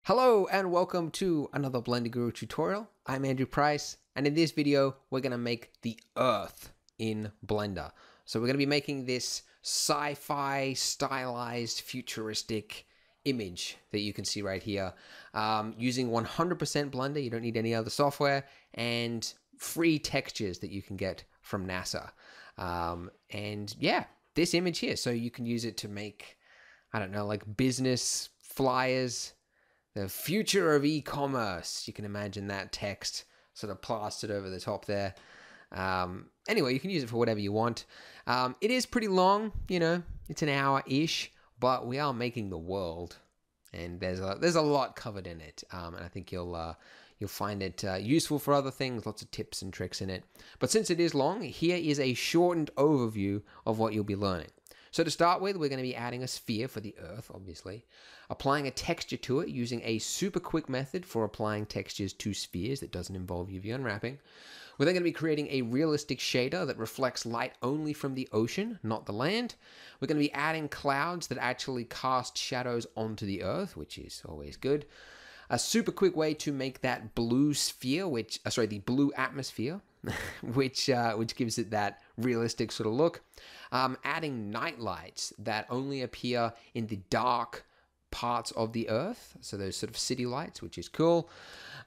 Hello and welcome to another Blender Guru tutorial. I'm Andrew Price, and in this video we're going to make the Earth in Blender. So we're going to be making this sci-fi stylized futuristic image that you can see right here using 100% Blender. You don't need any other software, and free textures that you can get from NASA. And yeah, this image here, so you can use it to make, I don't know, like business flyers. The future of e-commerce. You can imagine that text sort of plastered over the top there. Anyway, you can use it for whatever you want. It is pretty long, you know, it's an hour-ish, but we are making the world, and there's a lot covered in it, and I think you'll find it useful for other things, lots of tips and tricks in it. But since it is long, here is a shortened overview of what you'll be learning. So to start with, we're going to be adding a sphere for the Earth, obviously, applying a texture to it using a super quick method for applying textures to spheres that doesn't involve UV unwrapping. We're then going to be creating a realistic shader that reflects light only from the ocean, not the land. We're going to be adding clouds that actually cast shadows onto the Earth, which is always good. A super quick way to make that blue sphere, the blue atmosphere, which gives it that realistic sort of look. Adding night lights that only appear in the dark parts of the Earth, so those sort of city lights, which is cool.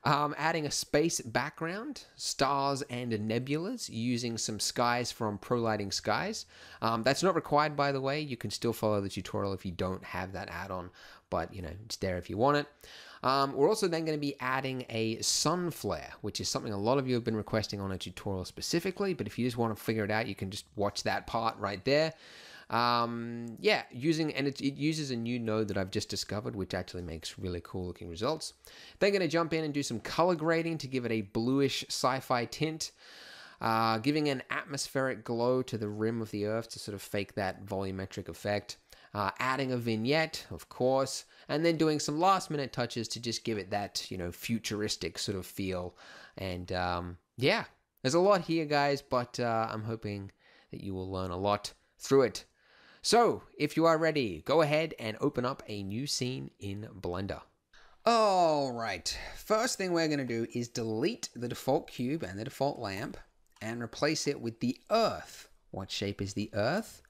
Adding a space background, stars and nebulas, using some skies from Pro Lighting Skies. That's not required, by the way. You can still follow the tutorial if you don't have that add-on, but you know, it's there if you want it. We're also then going to be adding a sun flare, which is something a lot of you have been requesting on a tutorial specifically, but if you just want to figure it out, you can just watch that part right there. Yeah, it uses a new node that I've just discovered, which actually makes really cool looking results. Then going to jump in and do some color grading to give it a bluish sci-fi tint, giving an atmospheric glow to the rim of the Earth to sort of fake that volumetric effect. Adding a vignette, of course, and then doing some last minute touches to just give it that, you know, futuristic sort of feel. And yeah, there's a lot here, guys, but I'm hoping that you will learn a lot through it. So if you are ready, go ahead and open up a new scene in Blender. All right, first thing we're going to do is delete the default cube and the default lamp and replace it with the Earth. What shape is the Earth?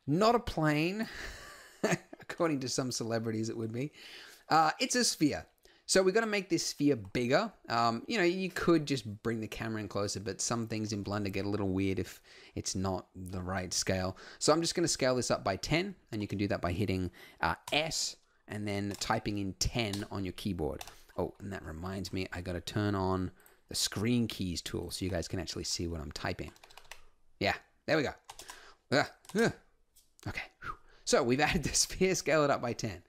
Not a plane, according to some celebrities it would be. It's a sphere. So we're going to make this sphere bigger. You know, you could just bring the camera in closer, but some things in Blender get a little weird if it's not the right scale. So I'm just going to scale this up by 10, and you can do that by hitting S and then typing in 10 on your keyboard. Oh, and that reminds me, I got to turn on the screen keys tool so you guys can actually see what I'm typing. Yeah, there we go. Okay, so we've added the sphere, scale it up by 10.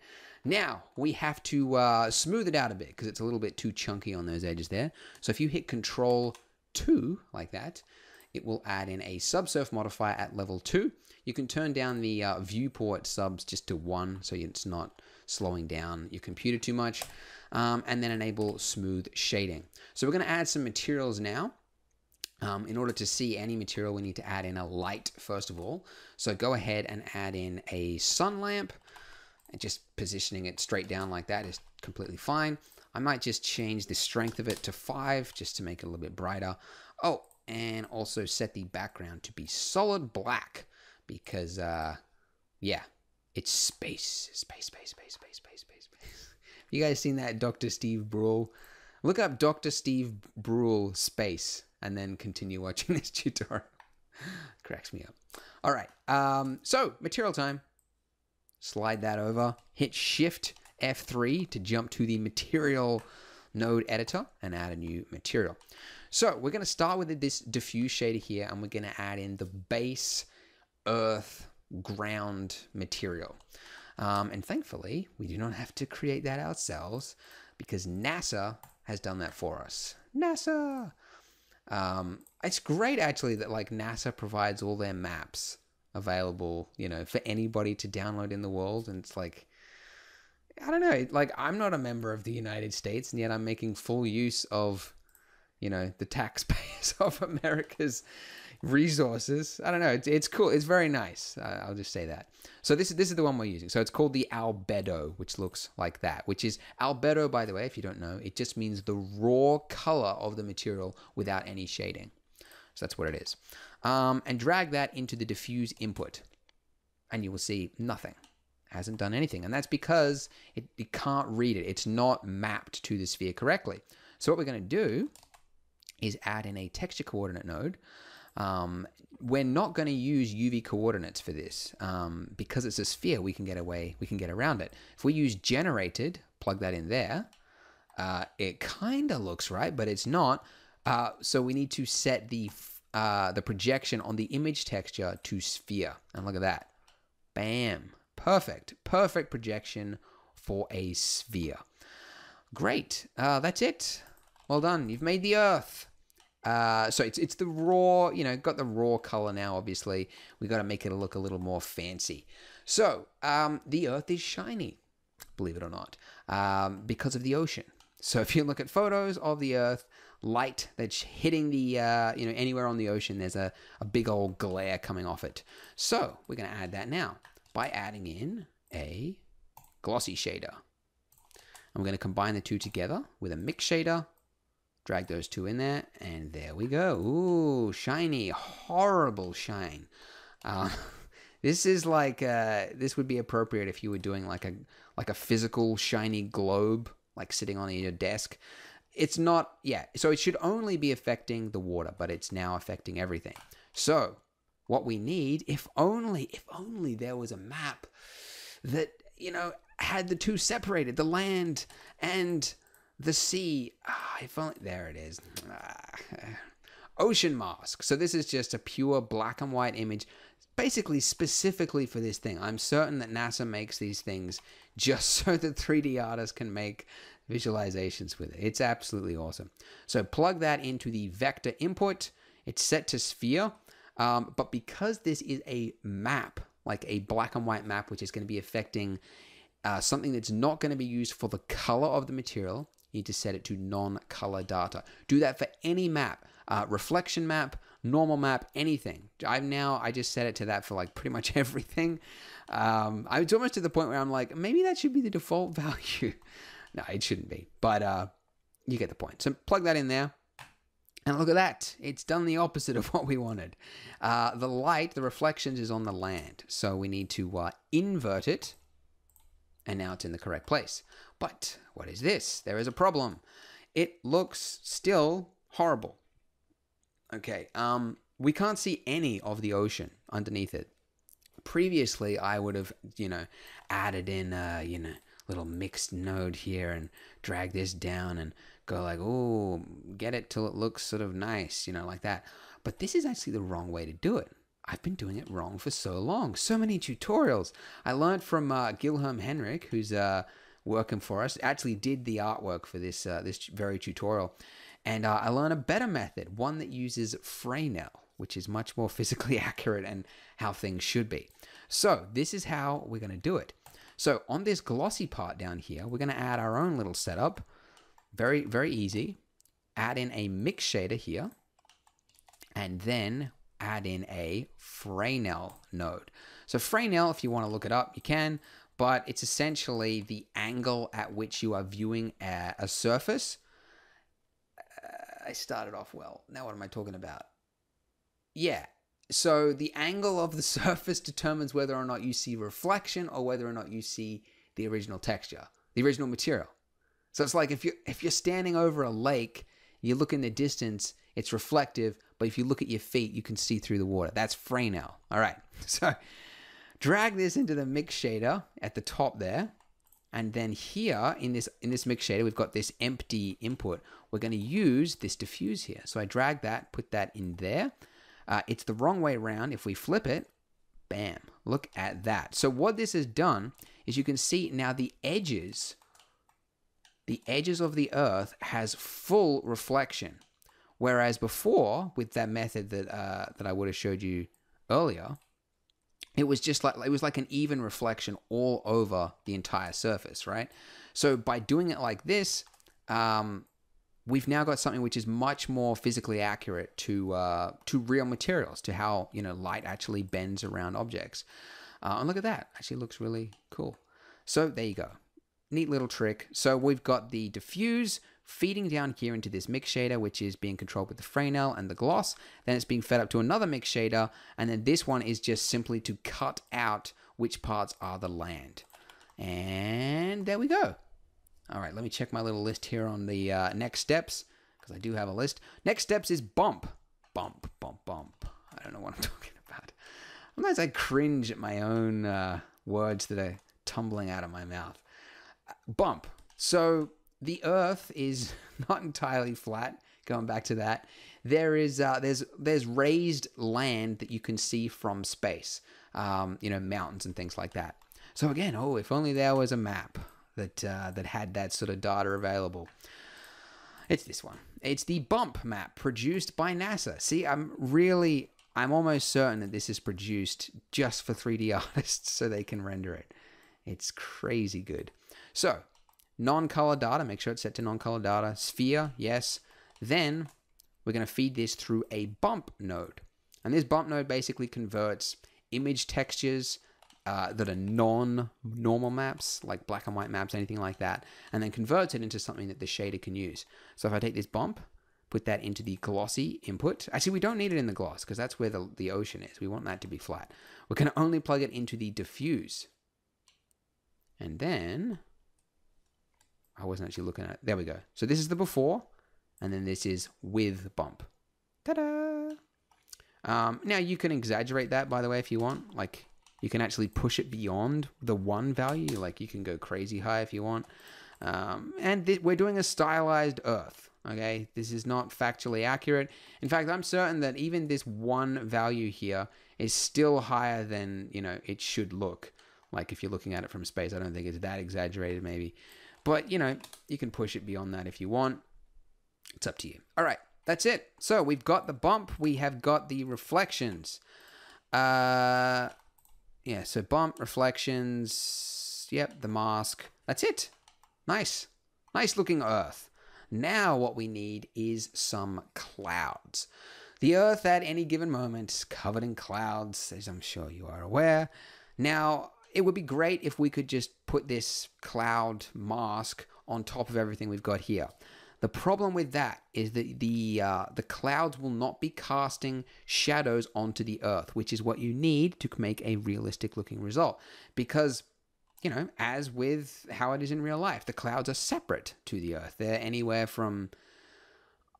Now we have to smooth it out a bit because it's a little bit too chunky on those edges there. So if you hit Control 2 like that, it will add in a subsurf modifier at level 2. You can turn down the viewport subs just to 1 so it's not slowing down your computer too much, and then enable smooth shading. So we're going to add some materials now. In order to see any material, we need to add in a light first of all. So go ahead and add in a sun lamp, and just positioning it straight down like that is completely fine. I might just change the strength of it to 5 just to make it a little bit brighter. Oh, and also set the background to be solid black because, yeah, it's space. Space. You guys seen that Dr. Steve Brule? Look up Dr. Steve Brule space and then continue watching this tutorial. Cracks me up. All right, so material time. Slide that over. Hit Shift F3 to jump to the material node editor and add a new material. So we're going to start with this diffuse shader here, and we're going to add in the base Earth ground material. And thankfully, we do not have to create that ourselves because NASA has done that for us. NASA! It's great actually that like NASA provides all their maps available, you know, for anybody to download in the world. And it's like, I don't know, like I'm not a member of the United States and yet I'm making full use of you know, the taxpayers of America's resources. I don't know. It's cool. It's very nice. I'll just say that. So this is the one we're using. So it's called the albedo, which looks like that, which is albedo, by the way, if you don't know, it just means the raw color of the material without any shading. So that's what it is. And drag that into the diffuse input and you will see nothing. Hasn't done anything. And that's because it can't read it. It's not mapped to the sphere correctly. So what we're going to do is add in a texture coordinate node. We're not going to use UV coordinates for this because it's a sphere. We can get around it. If we use generated, plug that in there, it kind of looks right, but it's not. So we need to set the projection on the image texture to sphere, and look at that, bam, perfect projection for a sphere. Great, that's it. Well done. You've made the Earth. So it's the raw, you know, got the raw color now, obviously. We got to make it look a little more fancy. So the Earth is shiny, believe it or not, because of the ocean. So if you look at photos of the Earth, light that's hitting the, you know, anywhere on the ocean, there's a big old glare coming off it. So we're going to add that now by adding in a glossy shader. I'm going to combine the two together with a mix shader. Drag those two in there, and there we go. Ooh, shiny, horrible shine. This is like this would be appropriate if you were doing like a physical shiny globe, like sitting on your desk. It's not, yeah. So it should only be affecting the water, but it's now affecting everything. So what we need, if only there was a map that, you know, had the two separated, the land and the sea. If only, there it is. Ocean mask. So this is just a pure black and white image, basically specifically for this thing. I'm certain that NASA makes these things just so that 3D artists can make visualizations with it. It's absolutely awesome. So plug that into the vector input. It's set to sphere, but because this is a map, like a black and white map, which is going to be affecting something that's not going to be used for the color of the material, you need to set it to non-color data. Do that for any map, reflection map, normal map, anything. I just set it to that for like pretty much everything. It's almost to the point where I'm like, maybe that should be the default value. No, it shouldn't be, but you get the point. So plug that in there. And look at that. It's done the opposite of what we wanted. The light, the reflections is on the land. So we need to invert it. And now it's in the correct place. But what is this? There is a problem. It looks still horrible. Okay, we can't see any of the ocean underneath it. Previously, I would have, you know, added in, you know, little mixed node here and drag this down and go like, oh, get it till it looks sort of nice, you know, like that. But this is actually the wrong way to do it. I've been doing it wrong for so long. So many tutorials. I learned from Guilherme Henrik, who's working for us, actually did the artwork for this this very tutorial. And I learned a better method, one that uses Fresnel, which is much more physically accurate and how things should be. So this is how we're going to do it. So on this glossy part down here, we're going to add our own little setup. Very, very easy. Add in a mix shader here. And then add in a Fresnel node. So Fresnel, if you want to look it up, you can. But it's essentially the angle at which you are viewing a surface. I started off well. Now what am I talking about? Yeah. So the angle of the surface determines whether or not you see reflection or whether or not you see the original texture, the original material. So it's like if you're standing over a lake, you look in the distance, it's reflective, but if you look at your feet, you can see through the water. That's Fresnel. All right. So drag this into the mix shader at the top there. And then here in this mix shader, we've got this empty input. We're going to use this diffuse here. So I drag that, put that in there. It's the wrong way around. If we flip it, bam, look at that. So what this has done is you can see now the edges of the Earth has full reflection. Whereas before, with that method that I would have showed you earlier, it was just like an even reflection all over the entire surface, right? So by doing it like this, we've now got something which is much more physically accurate to real materials, to how, you know, light actually bends around objects. And look at that. Actually looks really cool. So there you go. Neat little trick. So we've got the diffuse feeding down here into this mix shader, which is being controlled with the Fresnel and the gloss. Then it's being fed up to another mix shader. And then this one is just simply to cut out which parts are the land. And there we go. All right, let me check my little list here on the next steps, because I do have a list. Next steps is bump. Bump, bump, bump. I don't know what I'm talking about. Sometimes I cringe at my own words that are tumbling out of my mouth. Bump. So the Earth is not entirely flat. Going back to that, there's raised land that you can see from space. You know, mountains and things like that. So again, oh, if only there was a map that had that sort of data available. It's this one. It's the bump map produced by NASA. See, I'm almost certain that this is produced just for 3D artists so they can render it. It's crazy good. So, non-color data, make sure it's set to non-color data. Sphere, yes. Then we're going to feed this through a bump node. And this bump node basically converts image textures that are non-normal maps, like black and white maps, anything like that, and then converts it into something that the shader can use. So if I take this bump, put that into the glossy input. Actually, we don't need it in the gloss because that's where the ocean is. We want that to be flat. We're going to only plug it into the diffuse. And then, I wasn't actually looking at it. There we go. So this is the before, and then this is with bump. Ta-da! Now you can exaggerate that, by the way, if you want. Like, you can actually push it beyond the 1 value. Like, you can go crazy high if you want. And we're doing a stylized Earth, okay? This is not factually accurate. In fact, I'm certain that even this 1 value here is still higher than, you know, it should look. Like, if you're looking at it from space, I don't think it's that exaggerated, maybe. But, you know, you can push it beyond that if you want. It's up to you. All right, that's it. So we've got the bump. We have got the reflections. Yeah, so bump, reflections, yep, the mask. That's it. Nice. Nice looking Earth. Now what we need is some clouds. The Earth at any given moment is covered in clouds, as I'm sure you are aware. Now, it would be great if we could just put this cloud mask on top of everything we've got here. The problem with that is that the clouds will not be casting shadows onto the Earth, which is what you need to make a realistic looking result. Because, you know, as with how it is in real life, the clouds are separate to the Earth. They're anywhere from,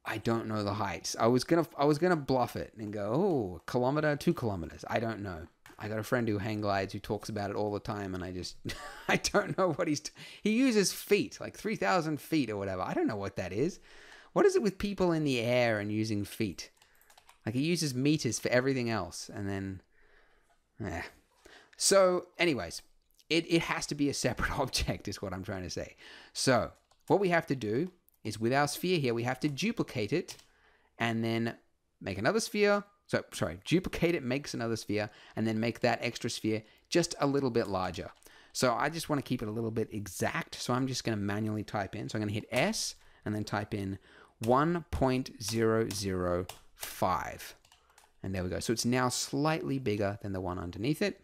I don't know the heights. I was gonna bluff it and go, oh, 1 kilometer, 2 kilometers. I don't know. I got a friend who hang glides who talks about it all the time, and I don't know what he uses feet, like 3,000 feet or whatever. I don't know what that is. What is it with people in the air and using feet? Like, he uses meters for everything else, and then, So, anyways, it has to be a separate object is what I'm trying to say. So, what we have to do is with our sphere here, we have to duplicate it, and then make another sphere. So, sorry, duplicate it, makes another sphere, and then make that extra sphere just a little bit larger. So I just want to keep it a little bit exact. So I'm just going to manually type in. So I'm going to hit S and then type in 1.005. And there we go. So it's now slightly bigger than the one underneath it.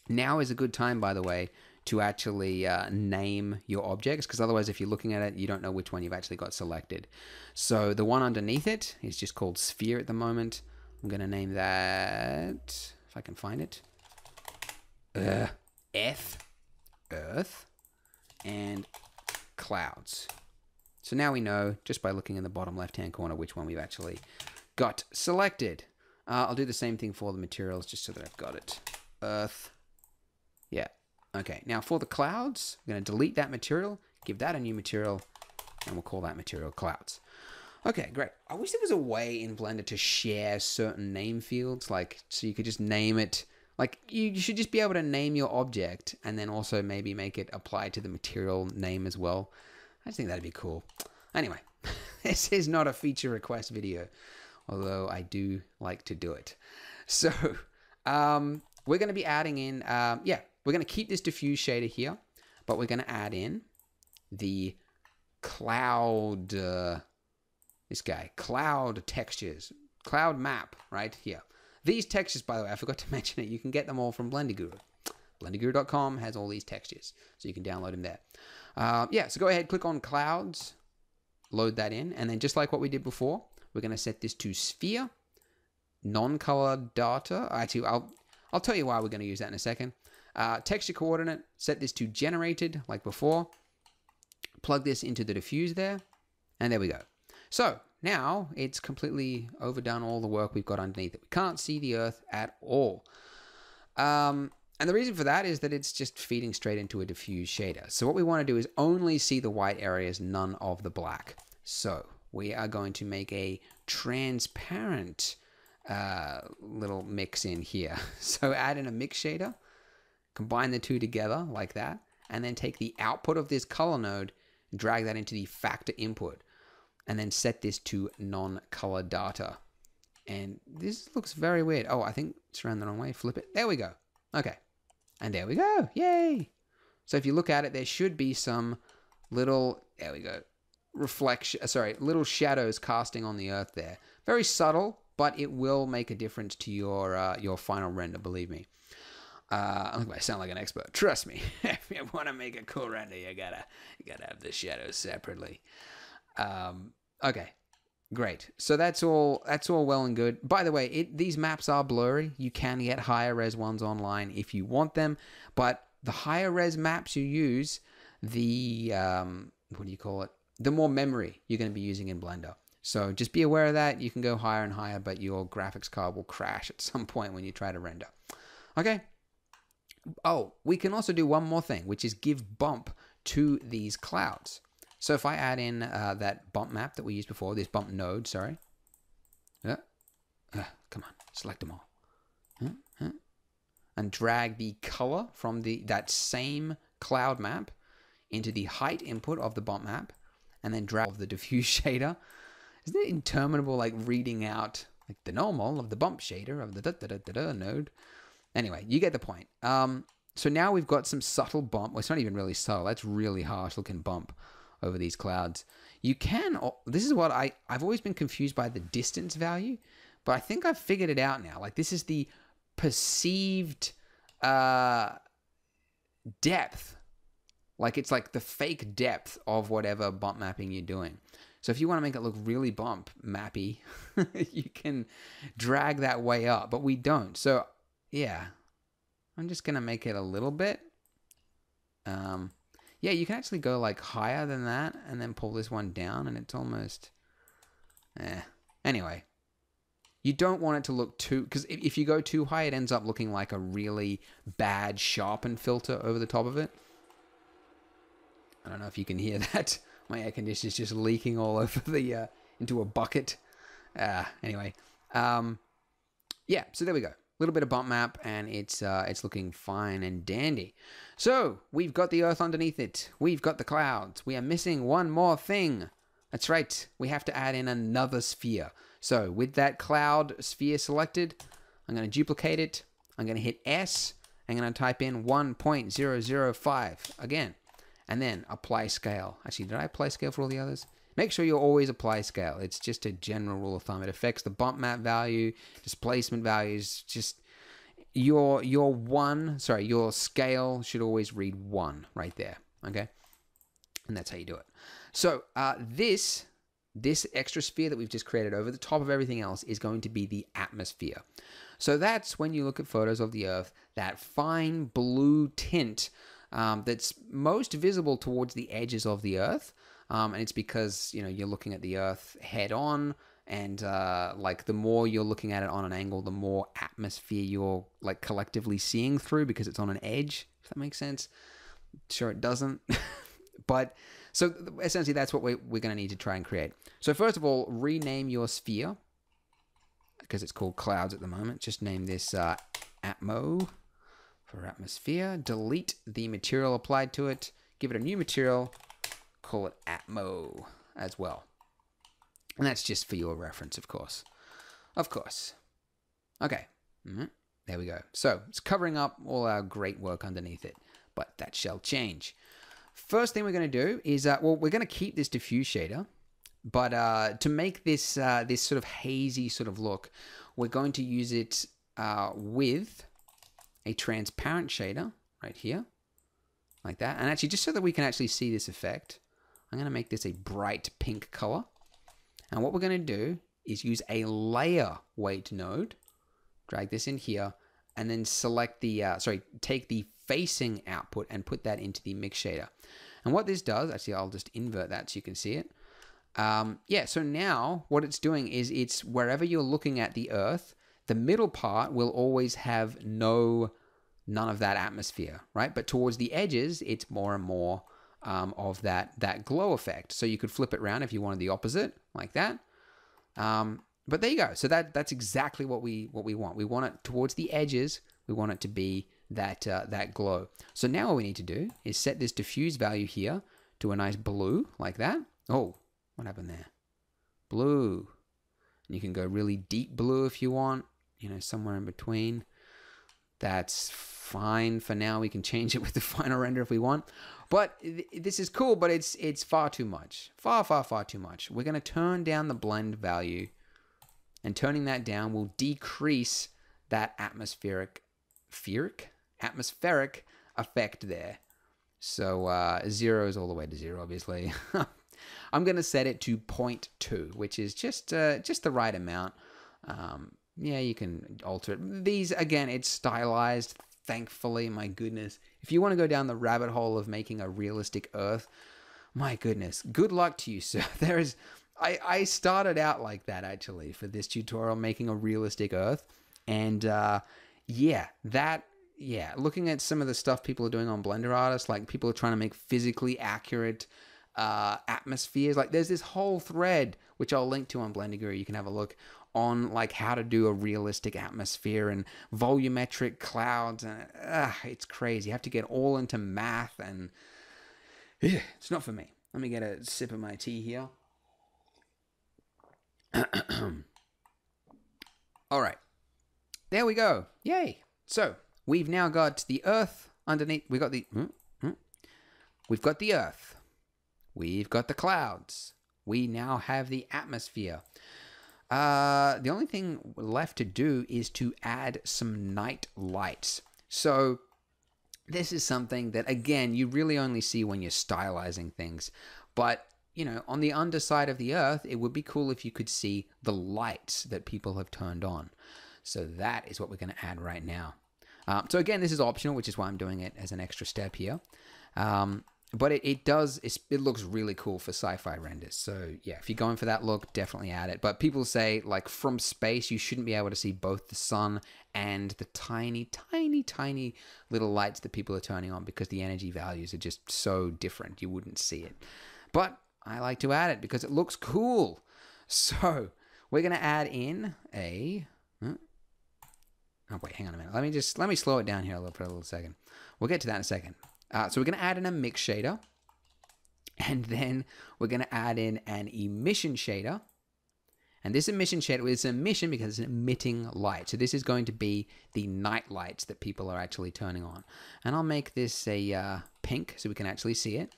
Now is a good time, by the way, to actually name your objects, because otherwise if you're looking at it, you don't know which one you've actually got selected. So the one underneath it is just called sphere at the moment. I'm going to name that, if I can find it, F, Earth, and Clouds. So now we know, just by looking in the bottom left-hand corner, which one we've actually got selected. I'll do the same thing for the materials, just so that I've got it. Earth. Yeah. Okay, now for the clouds, I'm going to delete that material, give that a new material, and we'll call that material Clouds. Okay, great. I wish there was a way in Blender to share certain name fields, like, so you could just name it, like, you should just be able to name your object, and then also maybe make it apply to the material name as well. I just think that'd be cool. Anyway, this is not a feature request video, although I do like to do it. So, we're going to be adding in, we're going to keep this diffuse shader here, but we're going to add in the cloud This guy, cloud textures, cloud map, right here. These textures, by the way, I forgot to mention it. You can get them all from Blender Guru. BlenderGuru.com has all these textures, so you can download them there. Yeah, so go ahead, click on clouds, load that in, and then just like what we did before, we're going to set this to sphere, non-color data. Actually, I'll tell you why we're going to use that in a second. Texture coordinate, set this to generated, like before. Plug this into the diffuse there, and there we go. So now it's completely overdone all the work we've got underneath it. We can't see the Earth at all. And the reason for that is that it's just feeding straight into a diffuse shader. So what we want to do is only see the white areas, none of the black. So we are going to make a transparent little mix in here. So add in a mix shader, combine the two together like that, and then take the output of this color node and drag that into the factor input, and then set this to non-color data. And this looks very weird. Oh, I think it's around the wrong way. Flip it. There we go. Okay. And there we go. Yay. So if you look at it, there should be some little, there we go, little shadows casting on the Earth there. Very subtle, but it will make a difference to your final render, believe me. I sound like an expert. Trust me. If you want to make a cool render, you gotta have the shadows separately. Okay. Great. So that's all well and good. By the way, these maps are blurry. You can get higher res ones online if you want them, but the higher res maps you use, the what do you call it? The more memory you're going to be using in Blender. So just be aware of that. You can go higher and higher, but your graphics card will crash at some point when you try to render. Okay. Oh, we can also do one more thing, which is give bump to these clouds. So if I add in that bump map that we used before, this bump node, sorry. Come on, select them all. And drag the color from that same cloud map into the height input of the bump map, and then drag the diffuse shader. Isn't it interminable, like reading out like the normal of the bump shader of the node? Anyway, you get the point. So now we've got some subtle bump. Well, it's not even really subtle. That's really harsh looking bump over these clouds. You can, this is what I've always been confused by the distance value, but I think I've figured it out now. Like this is the perceived depth. Like it's like the fake depth of whatever bump mapping you're doing. So if you want to make it look really bump mappy, you can drag that way up, but we don't. So yeah, I'm just going to make it a little bit. Yeah, you can actually go like higher than that and then pull this one down and it's almost, Anyway, you don't want it to look too, because if you go too high, it ends up looking like a really bad sharpen filter over the top of it. I don't know if you can hear that. My air conditioner is just leaking all over the, into a bucket. Anyway, yeah, so there we go. Little bit of bump map, and it's looking fine and dandy. So we've got the Earth underneath it. We've got the clouds. We are missing one more thing. That's right. We have to add in another sphere. So with that cloud sphere selected, I'm going to duplicate it. I'm going to hit S. I'm going to type in 1.005 again, and then apply scale. Actually, did I apply scale for all the others? Make sure you always apply scale. It's just a general rule of thumb. It affects the bump map value, displacement values. Just your scale should always read 1 right there. Okay, and that's how you do it. So this extra sphere that we've just created over the top of everything else is going to be the atmosphere. So that's when you look at photos of the Earth, that fine blue tint that's most visible towards the edges of the Earth. And it's because, you know, you're looking at the Earth head on, and like the more you're looking at it on an angle, the more atmosphere you're like collectively seeing through because it's on an edge, if that makes sense. Sure it doesn't. But so essentially that's what we're going to need to try and create. So first of all, rename your sphere because it's called clouds at the moment. Just name this Atmo for atmosphere. Delete the material applied to it. Give it a new material. Call it Atmo as well. And that's just for your reference, of course. Of course. Okay. There we go. So it's covering up all our great work underneath it, but that shall change. First thing we're going to do is, well, we're going to keep this diffuse shader, But to make this this sort of hazy sort of look, we're going to use it with a transparent shader right here, like that. And actually, just so that we can actually see this effect, I'm going to make this a bright pink color. And what we're going to do is use a layer weight node, drag this in here, and then select the, take the facing output and put that into the mix shader. And what this does, actually, I'll just invert that so you can see it. Yeah, so now what it's doing is it's wherever you're looking at the Earth, the middle part will always have none of that atmosphere, right? But towards the edges, it's more and more of that glow effect. So you could flip it around if you wanted the opposite, like that. But there you go. So that's exactly what we want. We want it towards the edges. We want it to be that glow. So now what we need to do is set this diffuse value here to a nice blue, like that. Oh, what happened there? Blue. And you can go really deep blue if you want, you know, somewhere in between. That's fine for now. We can change it with the final render if we want. But this is cool, but it's far too much. Far too much. We're going to turn down the blend value, and turning that down will decrease that atmospheric effect there. So 0 is all the way to 0, obviously. I'm going to set it to 0.2, which is just the right amount. Yeah, you can alter it. These, again, it's stylized, thankfully. My goodness. If you want to go down the rabbit hole of making a realistic Earth, my goodness, good luck to you, sir. I started out like that, actually, for this tutorial, making a realistic Earth. And yeah, looking at some of the stuff people are doing on Blender Artists, like people are trying to make physically accurate atmospheres. Like there's this whole thread, which I'll link to on Blender Guru. You can have a look on like how to do a realistic atmosphere and volumetric clouds. And it's crazy. You have to get all into math, and it's not for me. Let me get a sip of my tea here. All right. There we go. Yay. So we've now got the Earth underneath. We've got the Earth. We've got the clouds. We now have the atmosphere. The only thing left to do is to add some night lights. So this is something that, again, you really only see when you're stylizing things. But, you know, on the underside of the Earth, it would be cool if you could see the lights that people have turned on. So that is what we're going to add right now. So again, this is optional, which is why I'm doing it as an extra step here. But it looks really cool for sci-fi renders. So yeah, if you're going for that look, definitely add it. But people say, like, from space, you shouldn't be able to see both the sun and the tiny, tiny, tiny little lights that people are turning on, because the energy values are just so different. You wouldn't see it. But I like to add it because it looks cool. So we're going to add in a... Oh, wait, hang on a minute. Let me slow it down here for a little second. We'll get to that in a second. So we're going to add in a mix shader, and then we're going to add in an emission shader. And this emission shader is an emission because it's emitting light. So this is going to be the night lights that people are actually turning on. And I'll make this a pink so we can actually see it.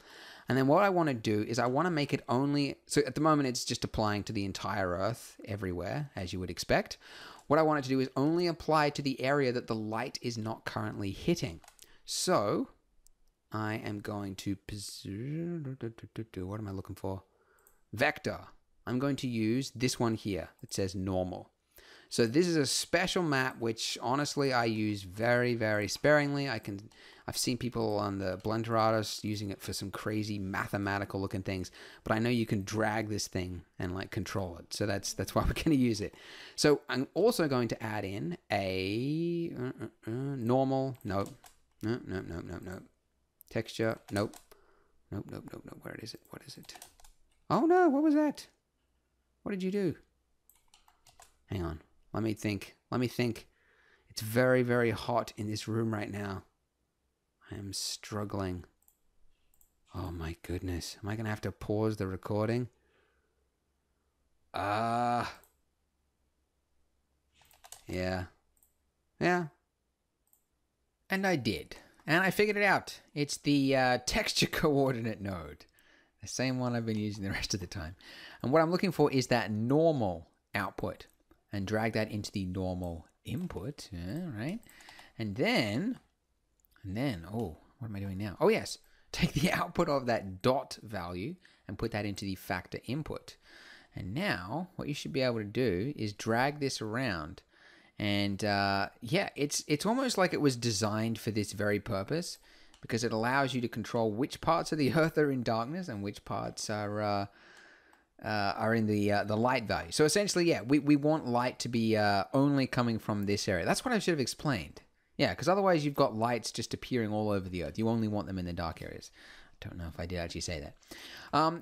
And then what I want to do is I want to make it only... So at the moment, it's just applying to the entire Earth everywhere, as you would expect. What I want it to do is only apply to the area that the light is not currently hitting. So I am going to... What am I looking for? Vector. I'm going to use this one here that says normal. So this is a special map, which honestly I use very, very sparingly. I've seen people on the Blender Artists using it for some crazy mathematical looking things, but I know you can drag this thing and like control it. So that's why we're going to use it. So I'm also going to add in a normal. Nope. Nope. Texture. Nope. Nope. Where is it? What is it? Oh no, what was that? What did you do? Hang on. Let me think. It's very, very hot in this room right now. I am struggling. Oh my goodness. Am I going to have to pause the recording? Yeah. And I did. And I figured it out. It's the texture coordinate node. The same one I've been using the rest of the time. And what I'm looking for is that normal output, and drag that into the normal input. Yeah, right. And then, oh, what am I doing now? Oh, yes. Take the output of that dot value and put that into the factor input. And now what you should be able to do is drag this around. And yeah, it's almost like it was designed for this very purpose, because it allows you to control which parts of the Earth are in darkness and which parts are in the light value. So essentially, yeah, we want light to be only coming from this area. That's what I should have explained. Yeah, because otherwise you've got lights just appearing all over the Earth. You only want them in the dark areas. I don't know if I did actually say that.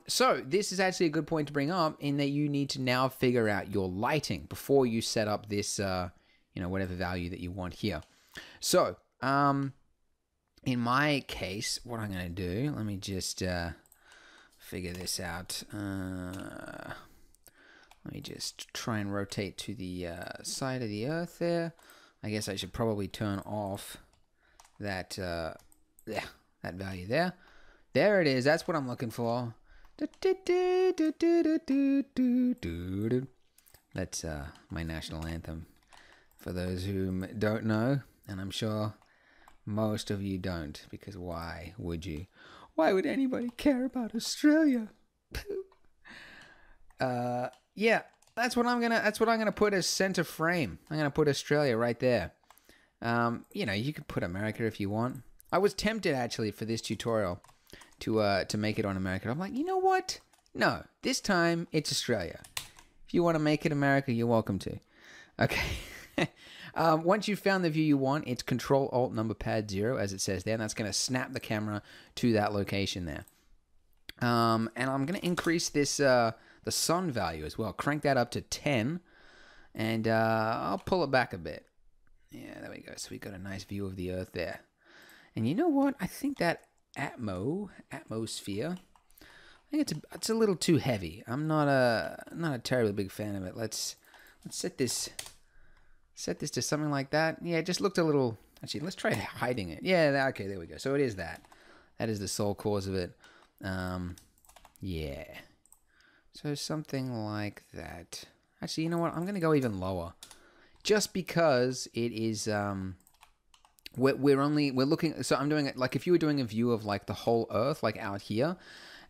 So this is actually a good point to bring up, in that you need to now figure out your lighting before you set up this, whatever value that you want here. So in my case, what I'm going to do, let me just figure this out. Let me just try and rotate to the side of the Earth there. I guess I should probably turn off that, that value there. There it is. That's what I'm looking for. That's my national anthem, for those who don't know, and I'm sure most of you don't, because why would you? Why would anybody care about Australia? Yeah, that's what I'm gonna put as center frame. I'm gonna put Australia right there. You could put America if you want. I was tempted actually for this tutorial to make it on America. I'm like, you know what? No, this time it's Australia. If you want to make it America, you're welcome to. Okay. Once you've found the view you want, it's Control-Alt-Number-Pad 0, as it says there, and that's going to snap the camera to that location there. And I'm going to increase this the sun value as well. Crank that up to 10, and I'll pull it back a bit. Yeah, there we go. So we got a nice view of the Earth there. And you know what? I think that atmosphere, I think it's a little too heavy. I'm not a terribly big fan of it. Let's set this to something like that. Yeah, it just looked a little... Actually, let's try hiding it. Yeah, okay, there we go. So it is that. That is the sole cause of it. Yeah. So something like that. Actually, you know what? I'm going to go even lower. Just because it is... We're looking... So I'm doing it... Like, if you were doing a view of, like, the whole Earth, like, out here...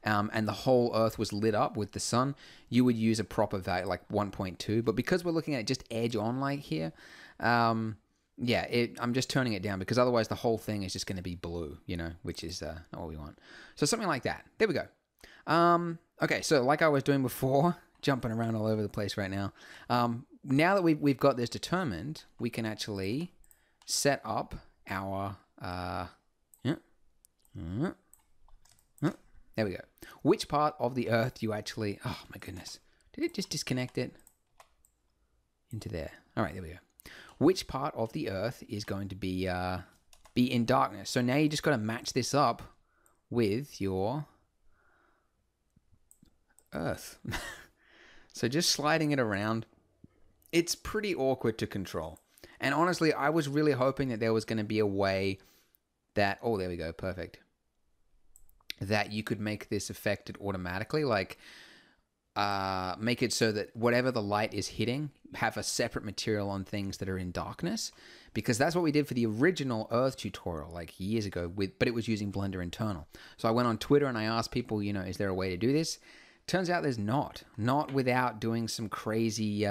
and the whole Earth was lit up with the sun, you would use a proper value, like 1.2. But because we're looking at just edge on light here, yeah, I'm just turning it down, because otherwise the whole thing is just going to be blue, which is not what we want. So something like that. There we go. Okay, so like I was doing before, jumping around all over the place right now. Now that we've got this determined, we can actually set up our... There we go. Which part of the Earth you actually... Oh, my goodness. Did it just disconnect it? Into there. All right, there we go. Which part of the Earth is going to be in darkness? So now you just got to match this up with your Earth. So just sliding it around. It's pretty awkward to control. And honestly, I was really hoping that there was going to be a way that... Oh, there we go. Perfect. That you could make this affected automatically, like make it so that whatever the light is hitting, have a separate material on things that are in darkness, because that's what we did for the original Earth tutorial like years ago, but it was using Blender Internal. So I went on Twitter and I asked people, is there a way to do this? Turns out there's not without doing some crazy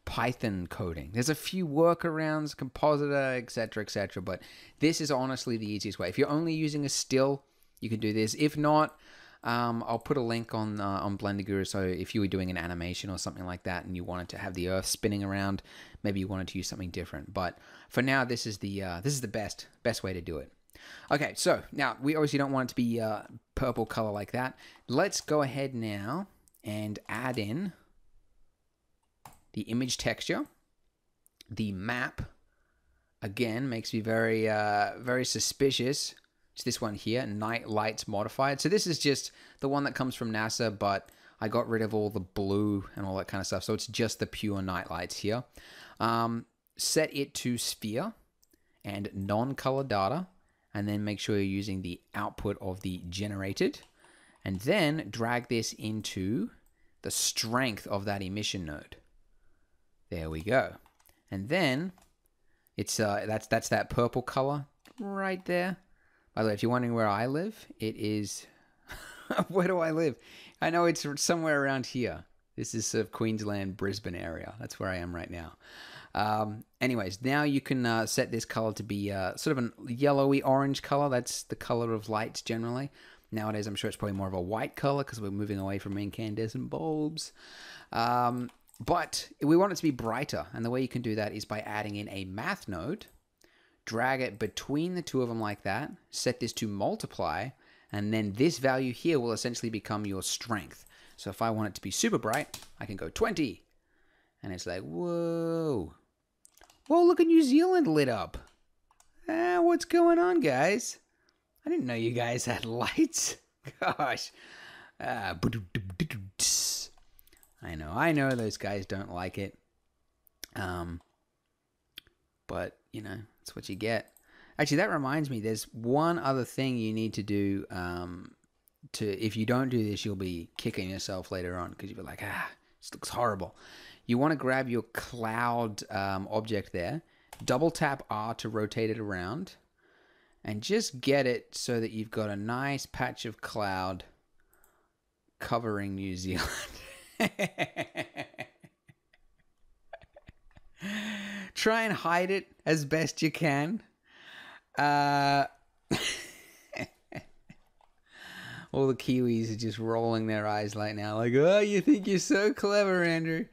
Python coding. There's a few workarounds, compositor, etc., but this is honestly the easiest way. If you're only using a still, you can do this. If not, I'll put a link on Blender Guru. So if you were doing an animation or something like that and you wanted to have the Earth spinning around, maybe you wanted to use something different. But for now, this is the best way to do it. Okay, so now we obviously don't want it to be purple color like that. Let's go ahead now and add in the image texture. The map again makes me very very suspicious. It's this one here, Night Lights Modified. So this is just the one that comes from NASA, but I got rid of all the blue and all that kind of stuff. So it's just the pure night lights here. Set it to sphere and non-color data, and then make sure you're using the output of the generated. and then drag this into the strength of that emission node. There we go. And then it's that's that purple color right there. By the way, if you're wondering where I live, it is where do I live? I know it's somewhere around here. This is sort of Queensland, Brisbane area. That's where I am right now. Anyways, now you can set this color to be sort of a yellowy orange color. That's the color of lights generally. Nowadays, I'm sure it's probably more of a white color because we're moving away from incandescent bulbs. But we want it to be brighter. And the way you can do that is by adding in a math node, drag it between the two of them like that, set this to multiply, and then this value here will essentially become your strength. So if I want it to be super bright, I can go 20. And it's like, whoa. Whoa, look at New Zealand lit up. What's going on, guys? I didn't know you guys had lights. Gosh. I know those guys don't like it. But, you know, that's what you get. Actually, that reminds me, there's one other thing you need to do. If you don't do this, you'll be kicking yourself later on because you'll be like, this looks horrible. You want to grab your cloud object there, double tap R to rotate it around, and just get it so that you've got a nice patch of cloud covering New Zealand. Try and hide it as best you can. All the Kiwis are just rolling their eyes right now like, oh, you think you're so clever, Andrew.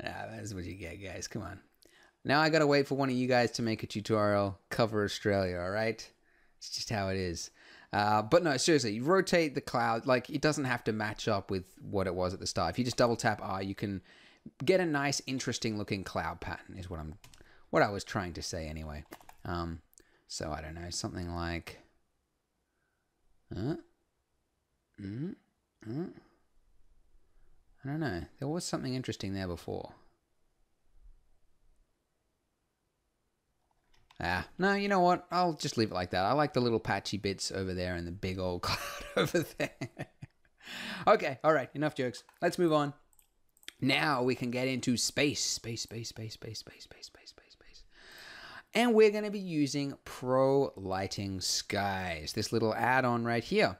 That's what you get, guys. Come on. Now I gotta wait for one of you guys to make a tutorial cover Australia, all right? It's just how it is. But no, seriously, you rotate the cloud. Like, it doesn't have to match up with what it was at the start. If you just double tap R, you can get a nice, interesting looking cloud pattern is what I was trying to say anyway. So I don't know, something like... I don't know. There was something interesting there before. No, you know what? I'll just leave it like that. I like the little patchy bits over there and the big old cloud over there. Okay, all right. Enough jokes. Let's move on. Now we can get into space. And we're going to be using Pro Lighting Skies, this little add-on right here.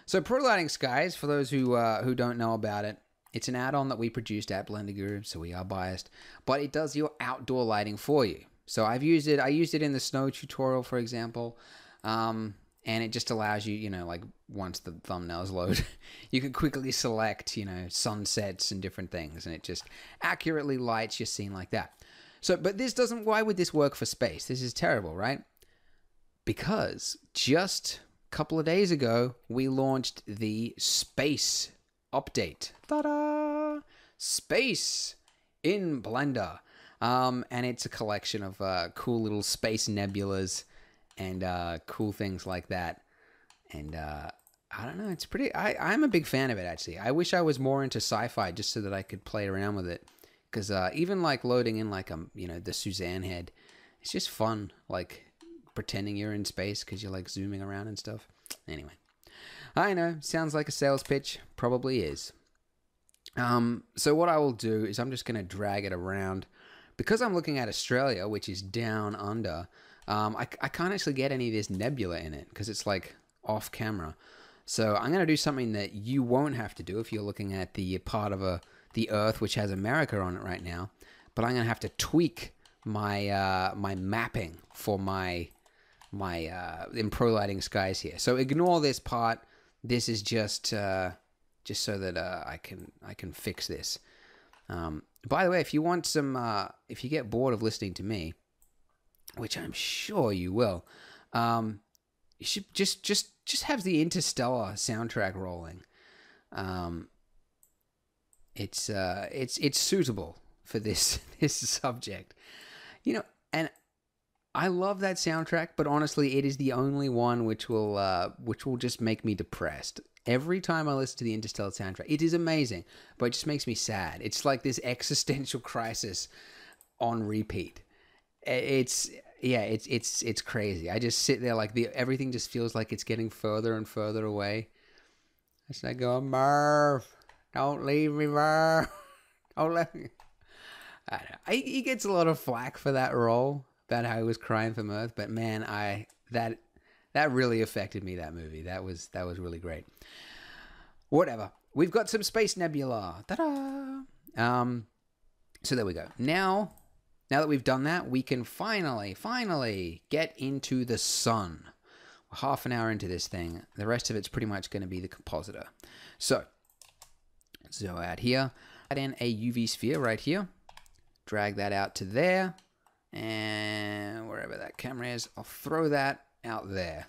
So Pro Lighting Skies, for those who don't know about it, it's an add-on that we produced at Blender Guru, so we are biased, but it does your outdoor lighting for you. So I used it in the snow tutorial, for example, and it just allows you, you know, like once the thumbnails load, you can quickly select, you know, sunsets and different things, and it just accurately lights your scene like that. So, but this doesn't, why would this work for space? This is terrible, right? Because just a couple of days ago, we launched the space update. Ta-da! Space in Blender. And it's a collection of cool little space nebulas and cool things like that. And I don't know, it's pretty... I'm a big fan of it, actually. I wish I was more into sci-fi just so that I could play around with it. Because even like loading in like, you know, the Suzanne head, it's just fun. Like pretending you're in space because you're like zooming around and stuff. Anyway, I know, sounds like a sales pitch. Probably is. So what I will do is I'm just going to drag it around. Because I'm looking at Australia, which is down under, I can't actually get any of this nebula in it because it's like off camera. So I'm going to do something that you won't have to do if you're looking at the part of the Earth which has America on it right now. But I'm going to have to tweak my my mapping for my in Pro Lighting Skies here. So ignore this part. This is just so that I can fix this. By the way, if you want some, if you get bored of listening to me, which I'm sure you will, you should just have the Interstellar soundtrack rolling. It's suitable for this subject, you know. And I love that soundtrack, but honestly, it is the only one which will just make me depressed. Every time I listen to the Interstellar soundtrack, it is amazing, but it just makes me sad. It's like this existential crisis on repeat. It's crazy. I just sit there like everything just feels like it's getting further and further away. It's like, oh, Murph, don't leave me, Murph. Don't let me. I don't know. He gets a lot of flack for that role about how he was crying for Mirth, but man, that really affected me. That movie, that was really great. Whatever. We've got some space nebula. Ta-da! So there we go. Now that we've done that, we can finally get into the sun. We're half an hour into this thing. The rest of it's pretty much going to be the compositor. So let's go out here. Add in a UV sphere right here. Drag that out to there. And wherever that camera is, I'll throw that out there.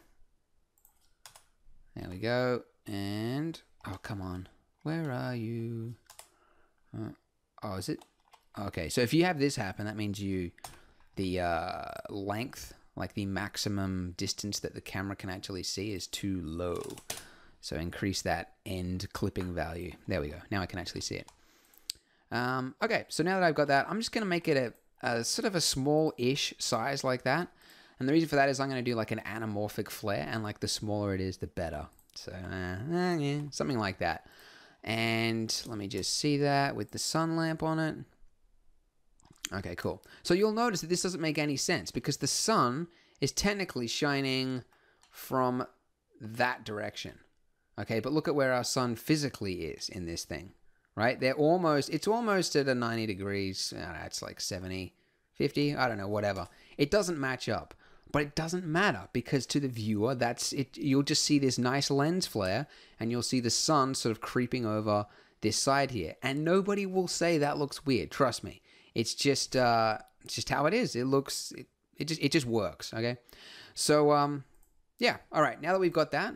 There we go. And, oh, come on. Where are you? Oh, is it? Okay, so if you have this happen, that means the length, like the maximum distance that the camera can actually see is too low. So increase that end clipping value. There we go. Now I can actually see it. Okay, so now that I've got that, I'm just going to make it a sort of a small-ish size like that. And the reason for that is I'm going to do like an anamorphic flare, and like the smaller it is, the better. So, yeah, something like that. And let me just see that with the sun lamp on it. Okay, cool. So you'll notice that this doesn't make any sense because the sun is technically shining from that direction. Okay, but look at where our sun physically is in this thing. Right? It's almost at a 90 degrees. I don't know, it's like 70, 50, I don't know, whatever. It doesn't match up, but it doesn't matter because to the viewer, that's it. You'll just see this nice lens flare and you'll see the sun sort of creeping over this side here. And nobody will say that looks weird. Trust me. It's just how it is. It just works. Okay. So, yeah. All right. Now that we've got that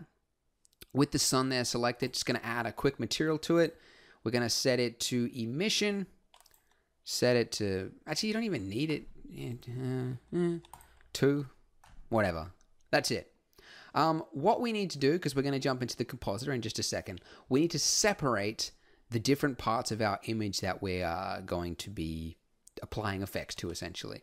with the sun there selected, just going to add a quick material to it. We're going to set it to emission. Set it to... Actually, you don't even need it. 2. Whatever. That's it. What we need to do, because we're going to jump into the compositor in just a second, we need to separate the different parts of our image that we are going to be applying effects to, essentially.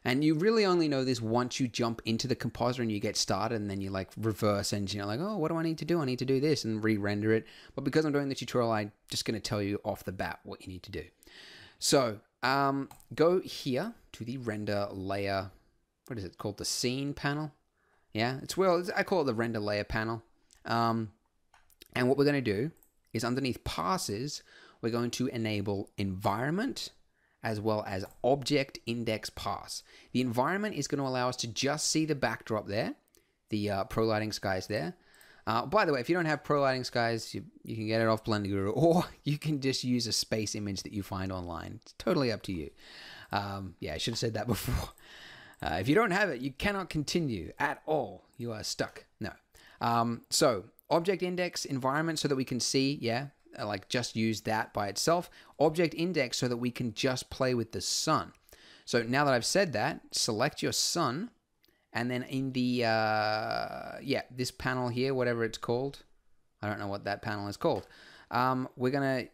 And you really only know this once you jump into the compositor and you get started, and then you like reverse engineer, like, oh, what do I need to do? I need to do this, and re-render it. But because I'm doing the tutorial, I'm just going to tell you off the bat what you need to do. So go here to the render layer. What is it called? The scene panel. Yeah, I call it the render layer panel. And what we're going to do is underneath passes, we're going to enable environment as well as object index pass. The environment is going to allow us to just see the backdrop there, the pro lighting skies there. By the way, if you don't have pro lighting skies, you can get it off Blender Guru, or you can just use a space image that you find online. It's totally up to you. Yeah, I should have said that before. If you don't have it, you cannot continue at all. You are stuck. No. So object index environment so that we can see, yeah, like just use that by itself. Object index so that we can just play with the sun. So now that I've said that, select your sun, and then in the, this panel here, whatever it's called, I don't know what that panel is called. We're going to,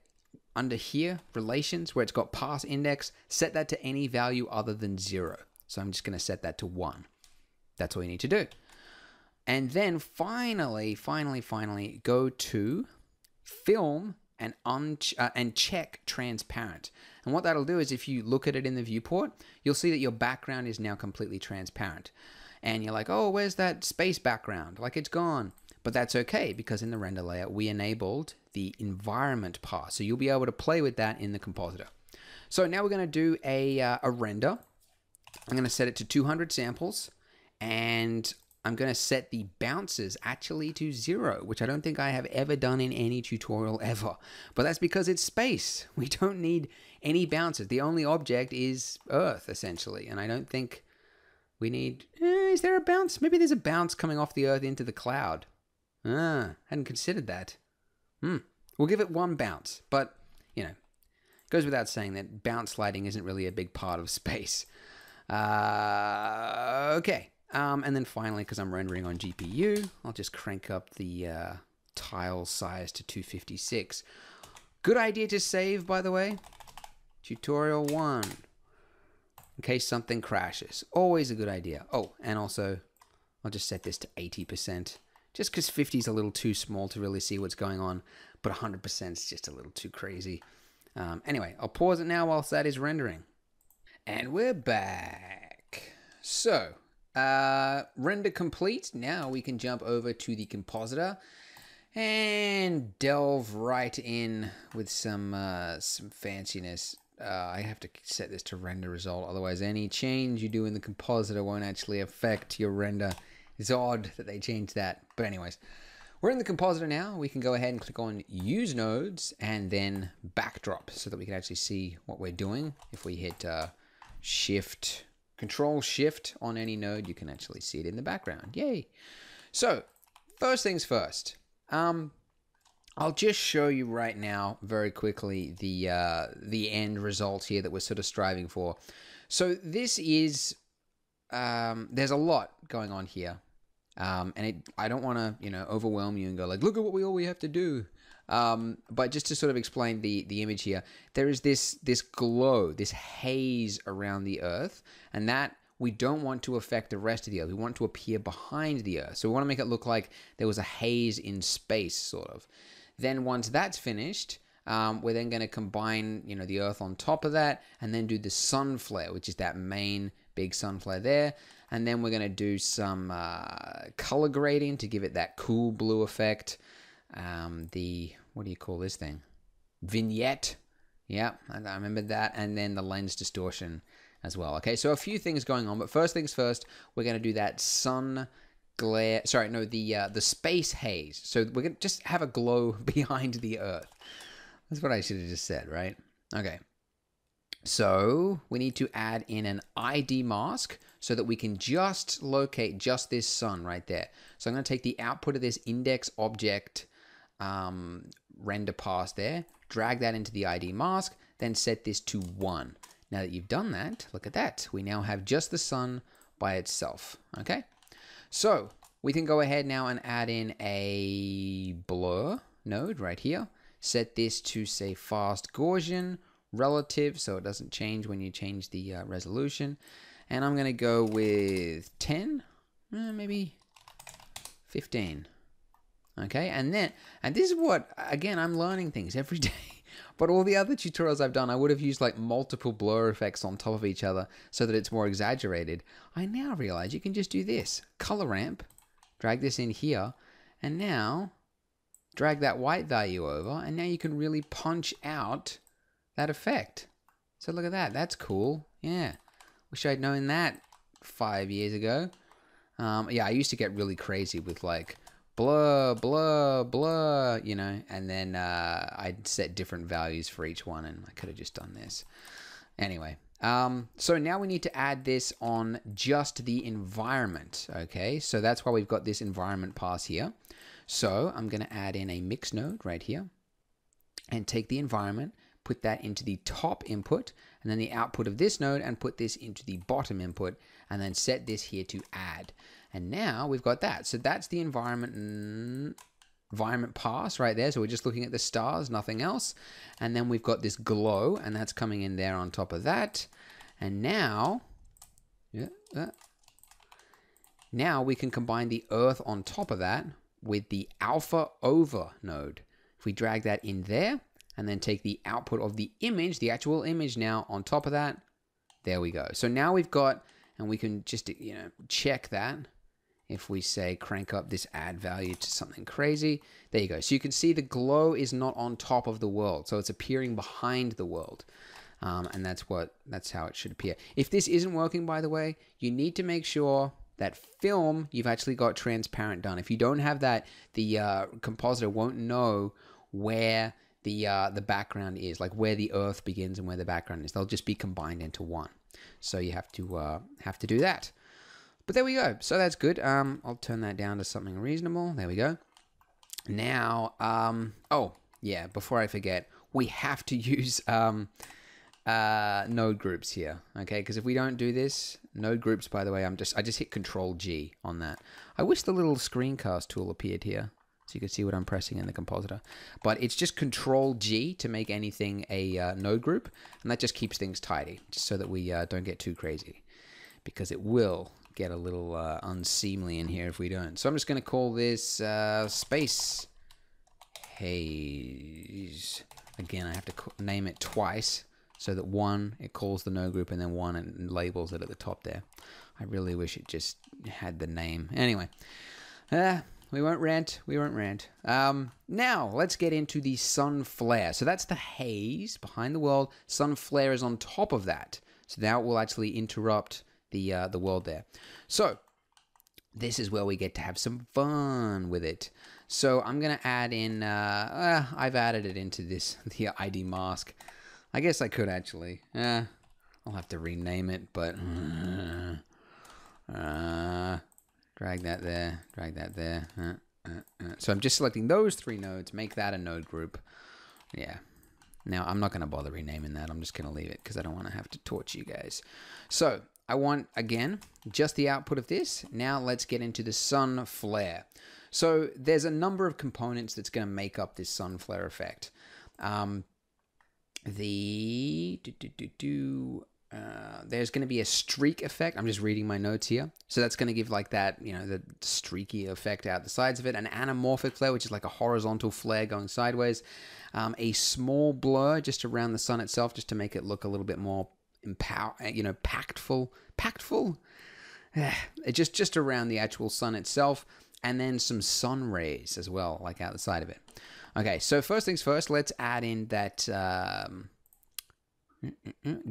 under here, relations, where it's got pass index, set that to any value other than 0. So I'm just going to set that to 1. That's all you need to do. And then finally, go to film and check transparent. And what that'll do is if you look at it in the viewport, you'll see that your background is now completely transparent. And you're like, oh, where's that space background? Like it's gone. But that's okay because in the render layer, we enabled the environment pass. So you'll be able to play with that in the compositor. So now we're going to do a render. I'm going to set it to 200 samples, and I'm going to set the bounces actually to 0, which I don't think I have ever done in any tutorial ever. But that's because it's space. We don't need any bounces. The only object is Earth, essentially, and I don't think we need... is there a bounce? Maybe there's a bounce coming off the Earth into the cloud. Hadn't considered that. We'll give it 1 bounce, but, you know, it goes without saying that bounce lighting isn't really a big part of space. Okay. And then finally, because I'm rendering on GPU, I'll just crank up the tile size to 256. Good idea to save, by the way. Tutorial 1. In case something crashes. Always a good idea. Oh, and also, I'll just set this to 80%. just because 50 is a little too small to really see what's going on, but 100% is just a little too crazy. Anyway, I'll pause it now whilst that is rendering. And we're back. So, render complete. Now we can jump over to the compositor and delve right in with some fanciness. I have to set this to render result, otherwise any change you do in the compositor won't actually affect your render. It's odd that they changed that, but anyways, we're in the compositor now. We can go ahead and click on use nodes and then backdrop so that we can actually see what we're doing. If we hit Control Shift on any node, you can actually see it in the background. Yay! So first things first. I'll just show you right now very quickly the end result here that we're sort of striving for. So this is there's a lot going on here, and I don't want to overwhelm you and go like, look at what we have to do. But just to sort of explain the image here, there is this glow, this haze around the Earth, and that we don't want to affect the rest of the Earth. We want to appear behind the Earth. So we want to make it look like there was a haze in space, sort of. Then once that's finished, we're then going to combine, the Earth on top of that, and then do the sun flare, which is that main big sun flare there. And then we're going to do some color grading to give it that cool blue effect. What do you call this thing? Vignette. Yeah, I remember that. And then the lens distortion as well. Okay, so a few things going on, but first things first, we're going to do that sun glare. Sorry, no, the space haze. So we're going to just have a glow behind the Earth. That's what I should have just said, right? Okay. So we need to add in an ID mask so that we can just locate just this sun right there. So I'm going to take the output of this index object render pass there, drag that into the ID mask, then set this to 1. Now that you've done that, look at that. We now have just the sun by itself, okay? So we can go ahead now and add in a blur node right here. Set this to, say, fast Gaussian relative, so it doesn't change when you change the resolution. And I'm going to go with 10, maybe 15. Okay, and this is what, again, I'm learning things every day. But all the other tutorials I've done, I would have used like multiple blur effects on top of each other so that it's more exaggerated. I now realize you can just do this. Color ramp, drag this in here, and now drag that white value over, and now you can really punch out that effect. So look at that, that's cool. Yeah, wish I'd known that 5 years ago. Yeah, I used to get really crazy with like blur, blur, blur, and then I'd set different values for each one, and I could have just done this. Anyway, so now we need to add this on just the environment, okay? So that's why we've got this environment pass here. So I'm going to add in a mix node right here and take the environment, put that into the top input, and then the output of this node, and put this into the bottom input, and then set this here to add. And now we've got that. So that's the environment pass right there. So we're just looking at the stars, nothing else. And then we've got this glow, and that's coming in there on top of that. And now, now we can combine the Earth on top of that with the alpha over node. If we drag that in there, and then take the output of the image, the actual image now on top of that, there we go. So now we've got, and we can just, check that. If we say crank up this add value to something crazy, there you go. So you can see the glow is not on top of the world. So it's appearing behind the world. And that's how it should appear. If this isn't working, by the way, you need to make sure that film, you've actually got transparent done. If you don't have that, the compositor won't know where the background is, like where the Earth begins and where the background is. They'll just be combined into one. So you have to do that. But there we go. So that's good. I'll turn that down to something reasonable. There we go. Now, oh yeah, before I forget, we have to use node groups here, okay? Because if we don't do this, node groups, by the way, I just hit Control G on that. I wish the little screencast tool appeared here so you can see what I'm pressing in the compositor. But it's just Control G to make anything a node group, and that just keeps things tidy, just so that we don't get too crazy, because it will get a little unseemly in here if we don't. So I'm just going to call this Space Haze. Again, I have to name it twice so that one, it calls the node group, and then one, it labels it at the top there. I really wish it just had the name. Anyway, we won't rant. We won't rant. Now, let's get into the sun flare. So that's the haze behind the world. Sun flare is on top of that. So now it will actually interrupt the world there. So this is where we get to have some fun with it. So I'm going to add in, I've added it into the ID mask. I guess I could actually. I'll have to rename it, but drag that there, drag that there. So I'm just selecting those 3 nodes, make that a node group. Yeah. Now, I'm not going to bother renaming that. I'm just going to leave it because I don't want to have to torture you guys. So I want, again, just the output of this. Now let's get into the sun flare. So there's a number of components that's going to make up this sun flare effect. There's going to be a streak effect. I'm just reading my notes here. So that's going to give like that, you know, the streaky effect out the sides of it. An anamorphic flare, which is like a horizontal flare going sideways. A small blur just around the sun itself, just to make it look a little bit more pactful. Just around the actual sun itself. And then some sun rays as well, like out the side of it. Okay, so first things first, let's add in that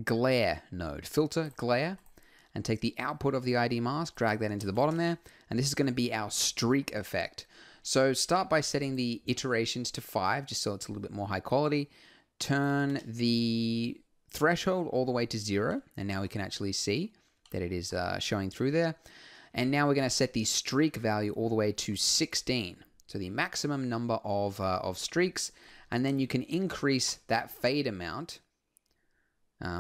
glare node. Filter, glare, and take the output of the ID mask, drag that into the bottom there, and this is going to be our streak effect. So start by setting the iterations to 5, just so it's a little bit more high quality. Turn the threshold all the way to 0, and now we can actually see that it is showing through there. And now we're going to set the streak value all the way to 16. So the maximum number of streaks, and then you can increase that fade amount,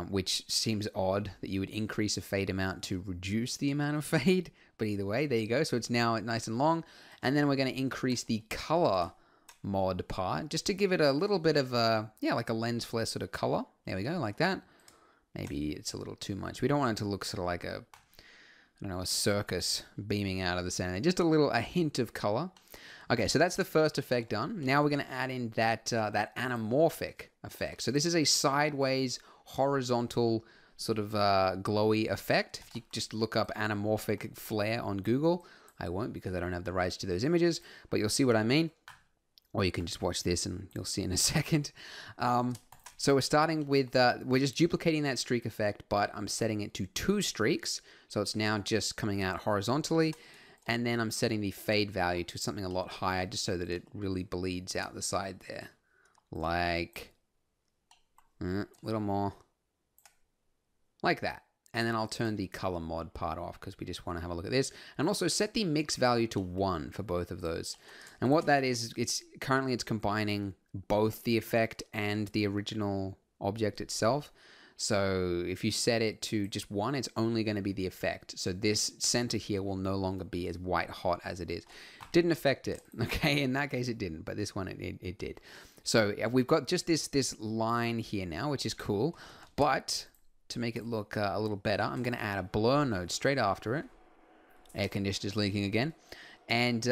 which seems odd that you would increase a fade amount to reduce the amount of fade, but either way, there you go. So it's now nice and long, and then we're going to increase the color mod part, just to give it a little bit of a, like a lens flare sort of color. There we go, like that. Maybe it's a little too much. We don't want it to look sort of like a, I don't know, a circus beaming out of the center. Just a hint of color. Okay, so that's the first effect done. Now we're going to add in that anamorphic effect. So this is a sideways, horizontal, sort of glowy effect. If you just look up anamorphic flare on Google, I won't because I don't have the rights to those images, but you'll see what I mean. Or you can just watch this and you'll see in a second. So we're starting with, we're just duplicating that streak effect, but I'm setting it to 2 streaks. So it's now just coming out horizontally. And then I'm setting the fade value to something a lot higher, just so that it really bleeds out the side there. Like, a little more. Like that. And then I'll turn the color mod part off because we just want to have a look at this. And also set the mix value to 1 for both of those. And what that is, it's combining both the effect and the original object itself. So if you set it to just 1, it's only going to be the effect. So this center here will no longer be as white hot as it is. Didn't affect it, okay? In that case, it didn't, but this one, it did. So we've got just this line here now, which is cool. But to make it look a little better, I'm going to add a blur node straight after it. Air conditioner's leaking again. And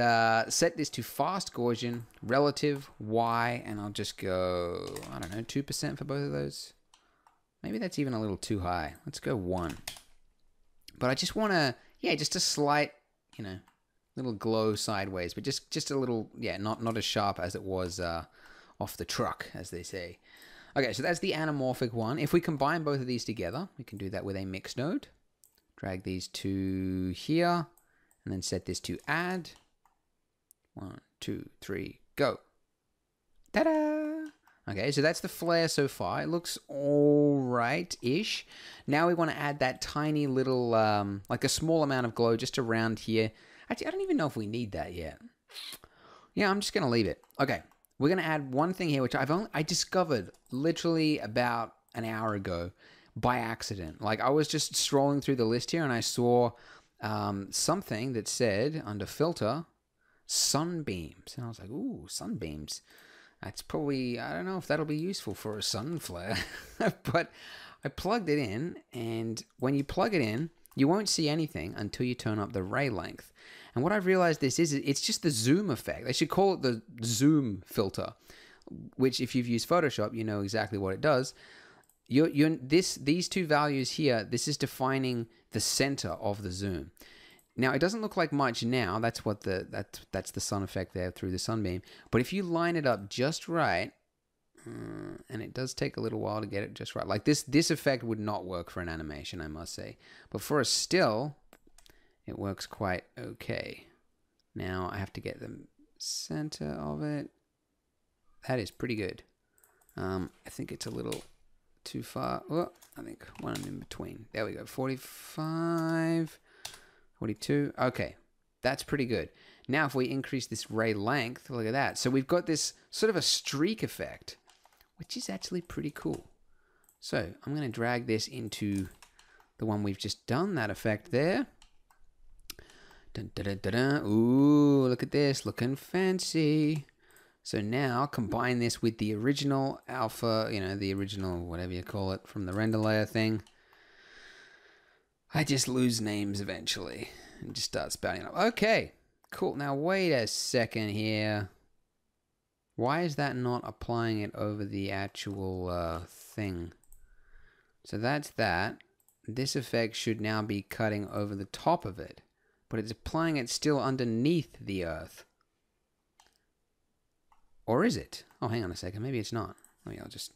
set this to fast Gaussian, relative, Y, and I'll just go, I don't know, 2% for both of those. Maybe that's even a little too high. Let's go 1. But I just want to, just a slight, little glow sideways, but just a little, not as sharp as it was off the truck, as they say. Okay, so that's the anamorphic one. If we combine both of these together, we can do that with a mix node. Drag these to here, and then set this to add. 1, 2, 3, go. Ta-da! Okay, so that's the flare so far. It looks all right-ish. Now we want to add that tiny little, like a small amount of glow just around here. Actually, I don't even know if we need that yet. Yeah, I'm just going to leave it. Okay, we're going to add one thing here, which I discovered literally about an hour ago by accident. Like, I was just strolling through the list here, and I saw something that said, under filter, sunbeams. And I was like, ooh, sunbeams. That's probably, I don't know if that'll be useful for a sun flare. But I plugged it in, and when you plug it in, you won't see anything until you turn up the ray length. And what I've realized this is, it's just the zoom effect. They should call it the zoom filter, which if you've used Photoshop, you know exactly what it does. These two values here, this is defining the center of the zoom. Now, it doesn't look like much now. That's what that's the sun effect there through the sunbeam. But if you line it up just right, and it does take a little while to get it just right. Like this effect would not work for an animation, I must say. But for a still, it works quite okay. Now I have to get the center of it. That is pretty good. I think it's a little too far. Oh, I think one in between. There we go. 45, 42. Okay, that's pretty good. Now if we increase this ray length, look at that. So we've got this sort of a streak effect, which is actually pretty cool. So I'm going to drag this into the one we've just done, that effect there. Dun, dun, dun, dun, dun. Ooh, look at this, looking fancy. So now combine this with the original alpha, the original, whatever you call it, from the render layer thing. I just lose names eventually and just start spouting up. Okay, cool. Now wait a second here. Why is that not applying it over the actual thing? So that's that. This effect should now be cutting over the top of it, but it's applying it still underneath the earth. Or is it? Oh, hang on a second. Maybe it's not. Maybe I'll just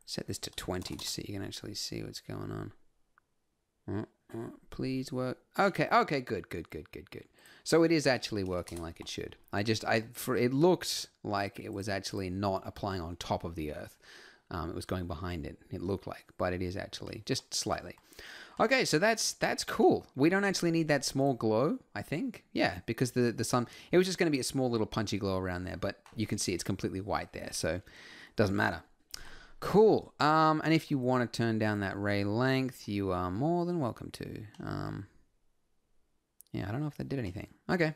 set this to 20 just so you can actually see what's going on. Please work. Okay, good. So it is actually working like it should. It looks like it was actually not applying on top of the earth. It was going behind it. It looked like, but it is actually just slightly. Okay, so that's cool. We don't actually need that small glow, I think. Yeah, because the sun, it was just going to be a small little punchy glow around there, but you can see it's completely white there, so it doesn't matter. Cool. And if you want to turn down that ray length, you are more than welcome to. Yeah, I don't know if that did anything. Okay.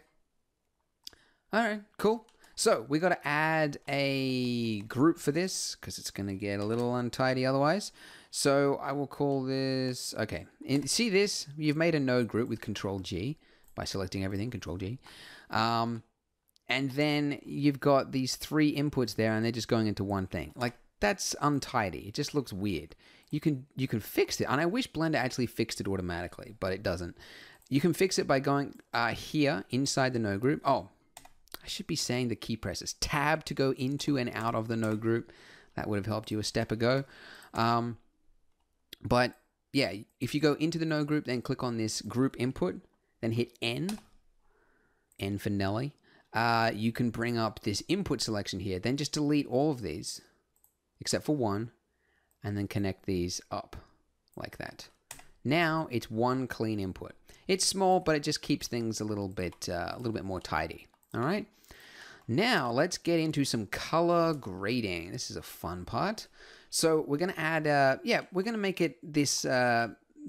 All right, cool. So we got to add a group for this because it's going to get a little untidy otherwise. So I will call this, okay. See this? You've made a node group with Control G by selecting everything, Control G. And then you've got these 3 inputs there and they're just going into one thing. Like, that's untidy. It just looks weird. You can fix it. And I wish Blender actually fixed it automatically, but it doesn't. You can fix it by going here inside the node group. Oh, I should be saying the key presses. Tab to go into and out of the node group. That would have helped you a step ago. But yeah, if you go into the node group, then click on this group input, then hit N for Nelly. You can bring up this input selection here, then just delete all of these, except for one, and then connect these up like that. Now it's one clean input. It's small, but it just keeps things a little bit more tidy. All right. Now let's get into some color grading. This is a fun part. So we're going to add, we're going to make it this,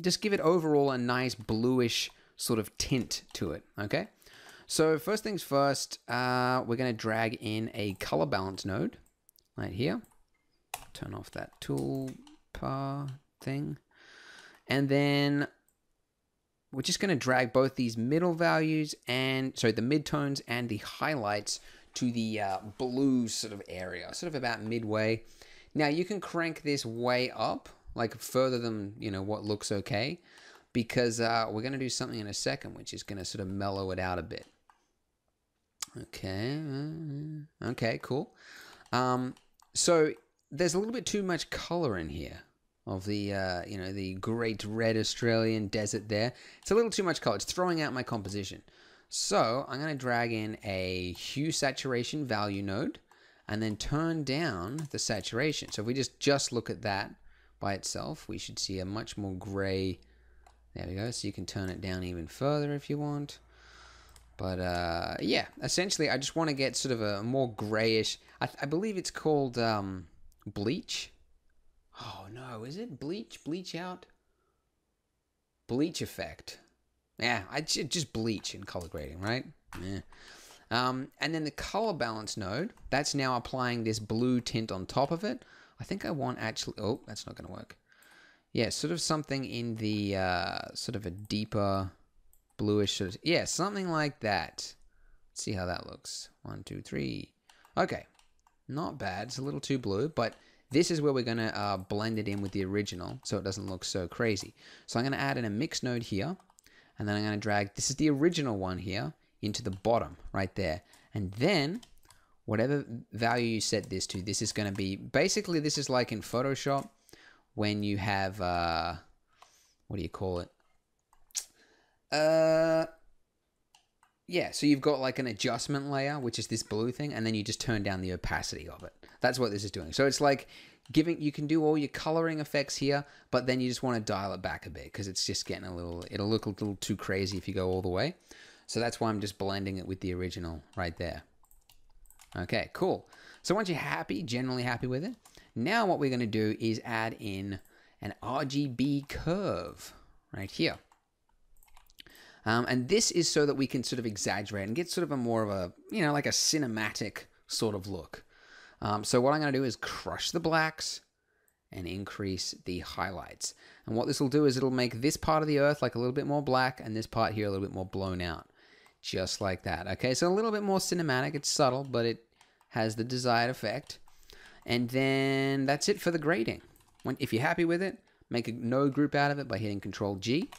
just give it overall a nice bluish sort of tint to it. Okay. So first things first, we're going to drag in a color balance node right here. Turn off that toolbar thing. And then we're just going to drag both these middle values and, sorry, the midtones and the highlights to the blue sort of area, sort of about midway. Now you can crank this way up, like further than, what looks okay, because we're going to do something in a second, which is going to sort of mellow it out a bit. Okay, cool. So there's a little bit too much color in here of the, the great red Australian desert there. It's a little too much color. It's throwing out my composition. So I'm going to drag in a hue saturation value node and then turn down the saturation. So if we just look at that by itself, we should see a much more gray. There we go. So you can turn it down even further if you want. But yeah, essentially I just want to get sort of a more grayish, I believe it's called bleach. Oh no, is it bleach? Bleach out? Bleach effect. Yeah, just bleach in color grading, right? Yeah. And then the color balance node, that's now applying this blue tint on top of it. I think I want actually, oh, that's not going to work. Yeah, sort of something in the sort of a deeper bluish sort of, yeah, something like that. Let's see how that looks. 1, 2, 3. Okay, not bad. It's a little too blue, but this is where we're going to blend it in with the original so it doesn't look so crazy. So I'm going to add in a mix node here, and then I'm going to drag, this is the original one here, into the bottom right there. And then whatever value you set this to, this is going to be, basically this is like in Photoshop when you have, what do you call it? Yeah, so you've got like an adjustment layer, which is this blue thing, and then you just turn down the opacity of it. That's what this is doing. So it's like giving, you can do all your coloring effects here, but then you just want to dial it back a bit because it's just getting a little, it'll look a little too crazy if you go all the way. So that's why I'm just blending it with the original right there. Okay, cool. So once you're happy, generally happy with it, now what we're going to do is add in an RGB curve right here. And this is so that we can sort of exaggerate and get sort of a more of a, you know, like a cinematic sort of look. So what I'm going to do is crush the blacks and increase the highlights. And what this will do is it'll make this part of the earth like a little bit more black and this part here a little bit more blown out. Just like that. Okay, so a little bit more cinematic. It's subtle, but it has the desired effect. And then that's it for the grading. If you're happy with it, make a node group out of it by hitting Control G.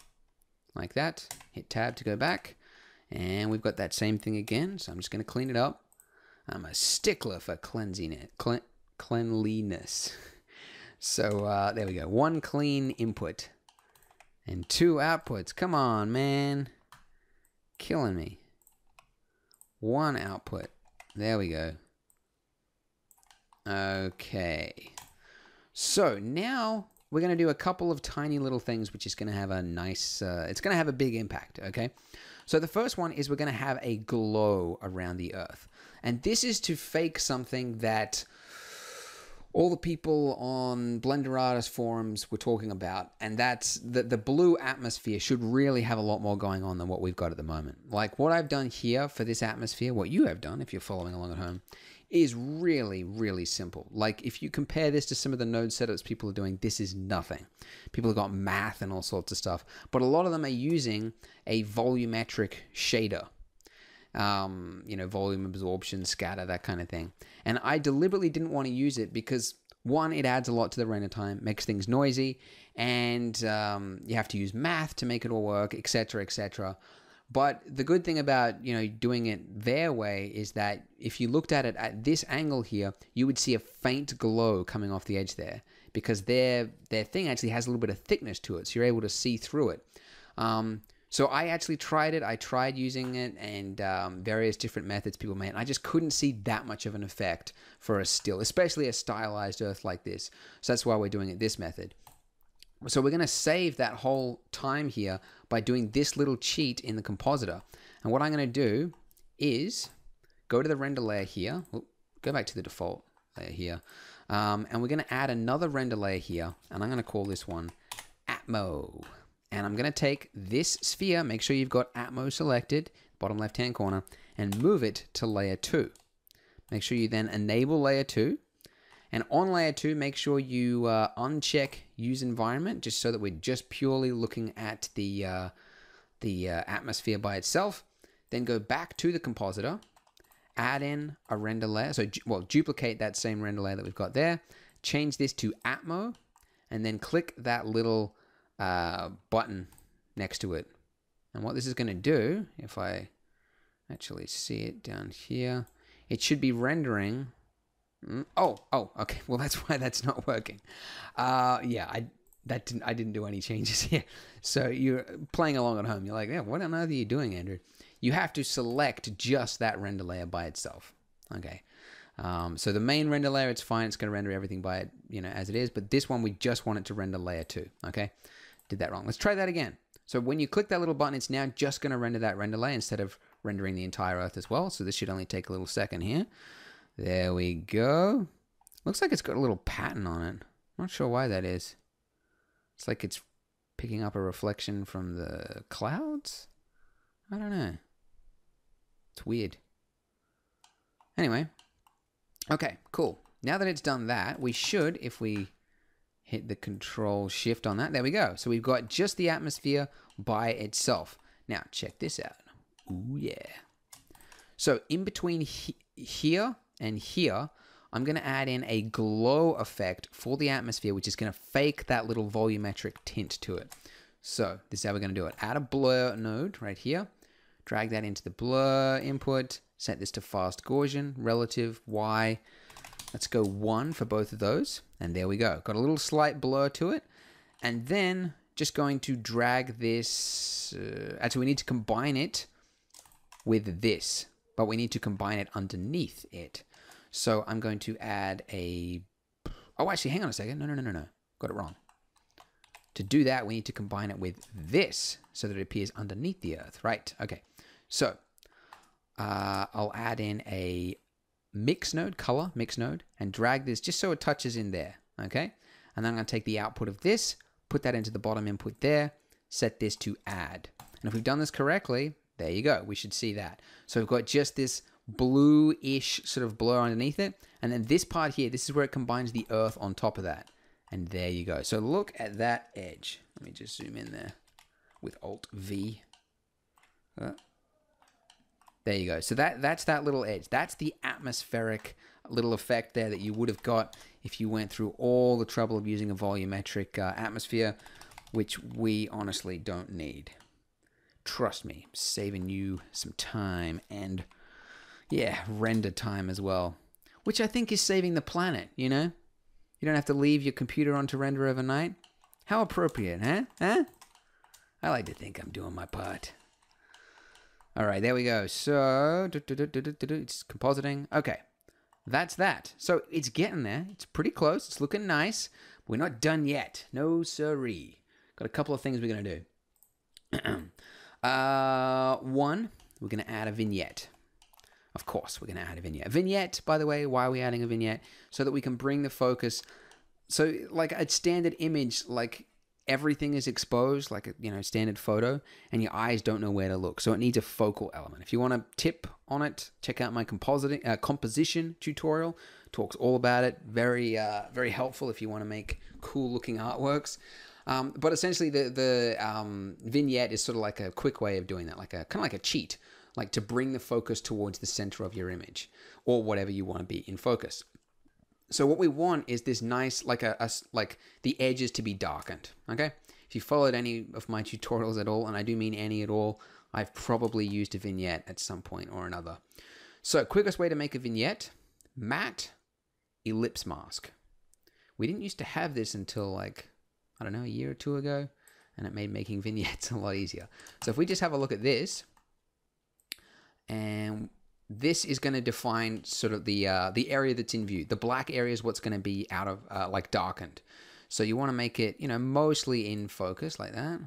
Like that. Hit Tab to go back. And we've got that same thing again. So I'm just going to clean it up. I'm a stickler for cleanliness. So there we go. 1 clean input. And 2 outputs. Come on, man. Killing me. 1 output. There we go. Okay. So now we're going to do a couple of tiny little things, which is going to have a nice, it's going to have a big impact, okay? So the first one is we're going to have a glow around the earth. And this is to fake something that all the people on Blender artist forums were talking about, and that's that the blue atmosphere should really have a lot more going on than what we've got at the moment. Like what I've done here for this atmosphere, what you have done if you're following along at home, is really, really simple. Like if you compare this to some of the node setups people are doing, this is nothing. People have got math and all sorts of stuff, but a lot of them are using a volumetric shader. You know, volume absorption, scatter, that kind of thing. And I deliberately didn't want to use it because, one, it adds a lot to the render time, makes things noisy, and you have to use math to make it all work, etc., etc. But the good thing about, you know, doing it their way is that if you looked at it at this angle here, you would see a faint glow coming off the edge there because their thing actually has a little bit of thickness to it, so you're able to see through it. So I actually tried it. I tried using it and various different methods people made. And I just couldn't see that much of an effect for a still, especially a stylized earth like this. So that's why we're doing it this method. So we're going to save that whole time here by doing this little cheat in the compositor. And what I'm going to do is go to the render layer here. Go back to the default layer here. And we're going to add another render layer here. And I'm going to call this one Atmo. And I'm going to take this sphere, make sure you've got Atmo selected, bottom left-hand corner, and move it to layer 2. Make sure you then enable layer 2. And on layer 2, make sure you uncheck use environment, just so that we're just purely looking at the atmosphere by itself. Then go back to the compositor, add in a render layer. So, well, duplicate that same render layer that we've got there. Change this to Atmo, and then click that little button next to it. And what this is going to do, if I actually see it down here, it should be rendering. Oh, okay. Well, that's why that's not working. Yeah, I didn't do any changes here. So you're playing along at home. You're like, yeah, what on earth are you doing, Andrew? You have to select just that render layer by itself. Okay. So the main render layer, it's fine. It's going to render everything by it, you know, as it is. But this one, we just want it to render layer 2. Okay. Did that wrong. Let's try that again. So when you click that little button, it's now just going to render that render layer instead of rendering the entire Earth as well. So this should only take a little second here. There we go. Looks like it's got a little pattern on it. Not sure why that is. It's like it's picking up a reflection from the clouds. I don't know. It's weird. Anyway. Okay, cool. Now that it's done that, we should, if we hit the Control Shift on that. There we go. So we've got just the atmosphere by itself. Now, check this out. Ooh, yeah. So in between here and here, I'm going to add in a glow effect for the atmosphere, which is going to fake that little volumetric tint to it. So this is how we're going to do it. Add a blur node right here. Drag that into the blur input. Set this to fast Gaussian, relative, Y. Let's go 1 for both of those. And there we go. Got a little slight blur to it. And then just going to drag this. Actually, we need to combine it with this. But we need to combine it underneath it. So I'm going to add a... Oh, actually, hang on a second. No. Got it wrong. To do that, we need to combine it with this so that it appears underneath the Earth. Right. Okay. So I'll add in a mix node, color mix node, and drag this just so it touches in there. Okay. And then I'm going to take the output of this, put that into the bottom input there, set this to add. And if we've done this correctly, there you go. We should see that. So we've got just this blue-ish sort of blur underneath it. And then this part here, this is where it combines the Earth on top of that. And there you go. So look at that edge. Let me just zoom in there with Alt-V. There you go. So that's that little edge. That's the atmospheric little effect there that you would have got if you went through all the trouble of using a volumetric atmosphere, which we honestly don't need. Trust me, saving you some time and, yeah, render time as well. Which I think is saving the planet, you know? You don't have to leave your computer on to render overnight. How appropriate, huh? Huh? I like to think I'm doing my part. All right, there we go. So, it's compositing. Okay, that's that. So it's getting there. It's pretty close. It's looking nice. We're not done yet. No siree. Got a couple of things we're going to do. One, we're going to add a vignette. Of course, we're going to add a vignette. Vignette, by the way, why are we adding a vignette? So that we can bring the focus. So like a standard image, like everything is exposed, like a standard photo, and your eyes don't know where to look. So it needs a focal element. If you want a tip on it, check out my composition tutorial. Talks all about it. Very, very helpful if you want to make cool looking artworks. But essentially, the vignette is sort of like a quick way of doing that, like kind of like a cheat. Like to bring the focus towards the center of your image or whatever you want to be in focus. So what we want is this nice, like like the edges to be darkened. Okay. If you followed any of my tutorials at all, and I do mean any at all, I've probably used a vignette at some point or another. So quickest way to make a vignette, matte ellipse mask. We didn't used to have this until like, I don't know, a year or two ago, and it made making vignettes a lot easier. So if we just have a look at this, and this is going to define sort of the area that's in view. The black area is what's going to be out of like darkened. So you want to make it, mostly in focus like that.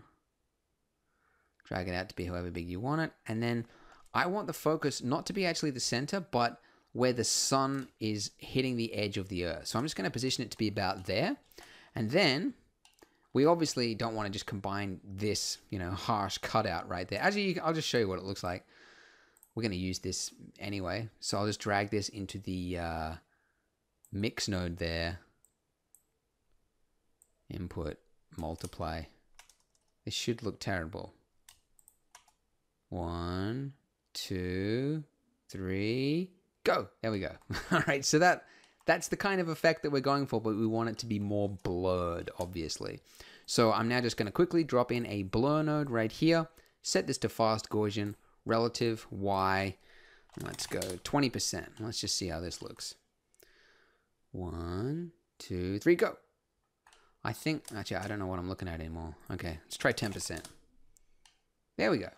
Drag it out to be however big you want it. And then I want the focus not to be actually the center, but where the sun is hitting the edge of the Earth. So I'm just going to position it to be about there. And then we obviously don't want to just combine this, harsh cutout right there. Actually, I'll just show you what it looks like. We're going to use this anyway. So I'll just drag this into the mix node there. Input, multiply. This should look terrible. 1, 2, 3, go. There we go. All right, so that's the kind of effect that we're going for, but we want it to be more blurred, obviously. So I'm now just going to quickly drop in a blur node right here. Set this to fast Gaussian. Relative, Y, let's go 20%. Let's just see how this looks. 1, 2, 3, go. I think, actually, I don't know what I'm looking at anymore. Okay, let's try 10%. There we go.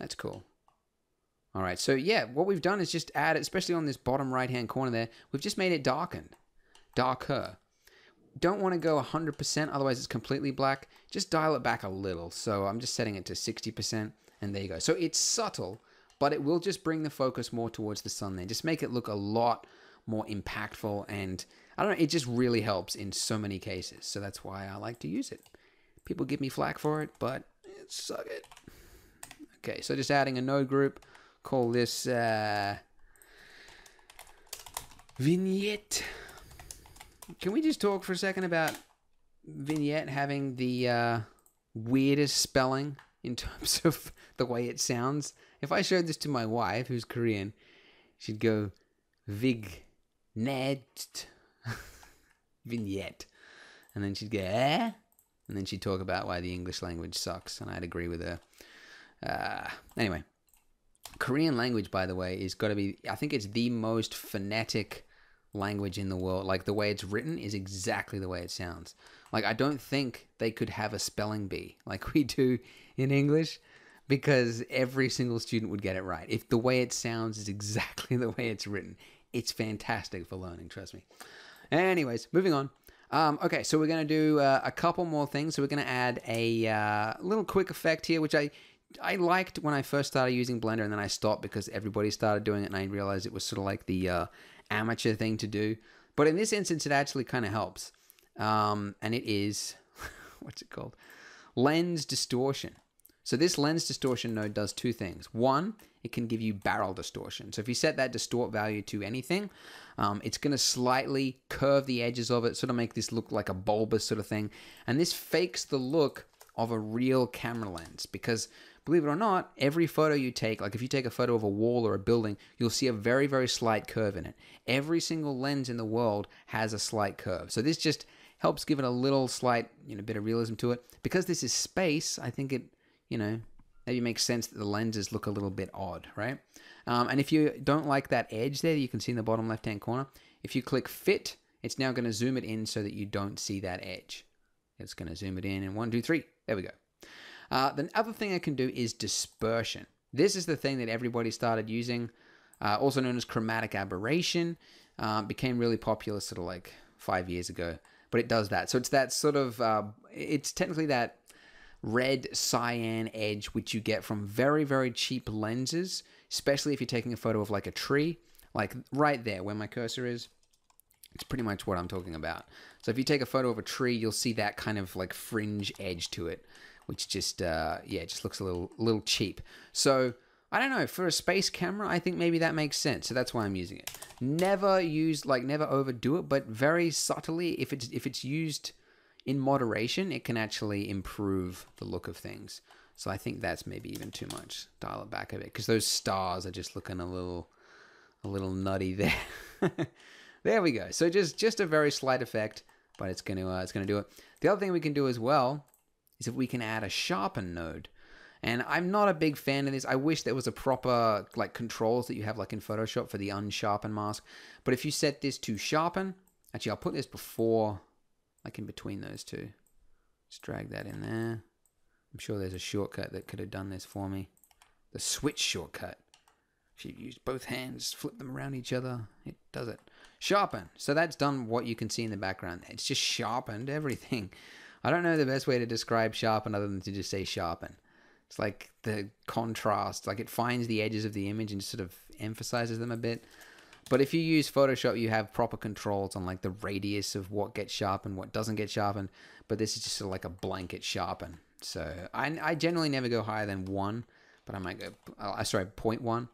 That's cool. All right, so yeah, what we've done is just add it, especially on this bottom right-hand corner there, we've just made it darkened, darker. Don't want to go 100%, otherwise it's completely black. Just dial it back a little. So I'm just setting it to 60%. And there you go. So it's subtle, but it will just bring the focus more towards the sun there. Just make it look a lot more impactful. And I don't know, it just really helps in so many cases. So that's why I like to use it. People give me flack for it, but suck it. Okay, so just adding a node group. Call this vignette. Can we just talk for a second about vignette having the weirdest spelling in terms of the way it sounds. If I showed this to my wife, who's Korean, she'd go vignette, vignette, and then she'd go and then she'd talk about why the English language sucks, and I'd agree with her. Anyway, Korean language, by the way, is got to be, I think it's the most phonetic language in the world. Like, the way it's written is exactly the way it sounds. Like, I don't think they could have a spelling bee like we do in English, because every single student would get it right. If the way it sounds is exactly the way it's written, it's fantastic for learning, trust me. Anyways, moving on. Okay, so we're going to do a couple more things. So we're going to add a little quick effect here, which I liked when I first started using Blender, and then I stopped because everybody started doing it, and I realized it was sort of like the amateur thing to do. But in this instance, it actually kind of helps. And it is, what's it called? Lens distortion. So this lens distortion node does two things. One, it can give you barrel distortion. So if you set that distort value to anything, it's going to slightly curve the edges of it, sort of make this look like a bulbous sort of thing. And this fakes the look of a real camera lens, because believe it or not, every photo you take, like if you take a photo of a wall or a building, you'll see a very, very slight curve in it. Every single lens in the world has a slight curve. So this just helps give it a little slight, bit of realism to it. Because this is space, I think it, maybe makes sense that the lenses look a little bit odd, right? And if you don't like that edge there, you can see in the bottom left-hand corner, if you click fit, it's now going to zoom it in so that you don't see that edge. It's going to zoom it in 1, 2, 3. There we go. The other thing I can do is dispersion. This is the thing that everybody started using, also known as chromatic aberration. Became really popular sort of like 5 years ago, but it does that. So it's that sort of, it's technically that red cyan edge which you get from very, very cheap lenses, especially if you're taking a photo of like a tree, like right there where my cursor is. It's pretty much what I'm talking about. So if you take a photo of a tree, you'll see that kind of like fringe edge to it, which just, it just looks a little cheap. So I don't know, for a space camera, I think maybe that makes sense. So that's why I'm using it. Never overdo it, but very subtly, if it's used in moderation, it can actually improve the look of things. So I think that's maybe even too much. Dial it back a bit, because those stars are just looking a little nutty there. There we go. So just a very slight effect, but it's gonna do it. The other thing we can do as well is if we can add a sharpen node. And I'm not a big fan of this. I wish there was a proper like controls that you have like in Photoshop for the unsharpen mask. But if you set this to sharpen, actually I'll put this before, like in between those two. Just drag that in there. I'm sure there's a shortcut that could have done this for me. The switch shortcut. If you use both hands, flip them around each other, it does it. Sharpen. So that's done what you can see in the background. It's just sharpened everything. I don't know the best way to describe sharpen other than to just say sharpen. It's like the contrast, like it finds the edges of the image and sort of emphasizes them a bit. But if you use Photoshop, you have proper controls on like the radius of what gets sharpened, what doesn't get sharpened. But this is just sort of like a blanket sharpen. So I generally never go higher than 1, but I might go, 0.1.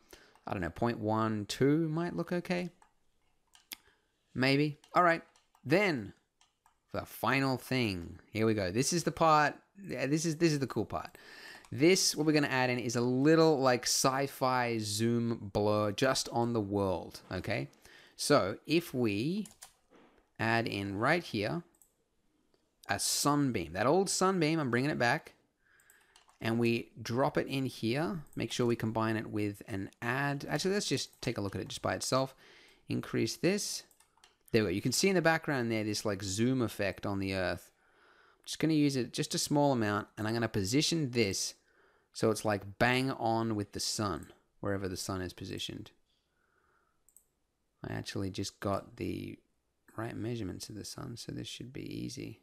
I don't know, 0.12 might look okay. Maybe. All right. Then the final thing. Here we go. This is the part. This is the cool part. This, what we're going to add in is a little like sci-fi zoom blur just on the world. Okay. So if we add in right here a sunbeam, that old sunbeam, I'm bringing it back, and we drop it in here. Make sure we combine it with an add. Actually, let's just take a look at it just by itself. Increase this. There we go. You can see in the background there this like zoom effect on the earth. I'm just going to use it just a small amount, and I'm going to position this so it's like bang on with the sun, wherever the sun is positioned. I actually just got the right measurements of the sun, so this should be easy.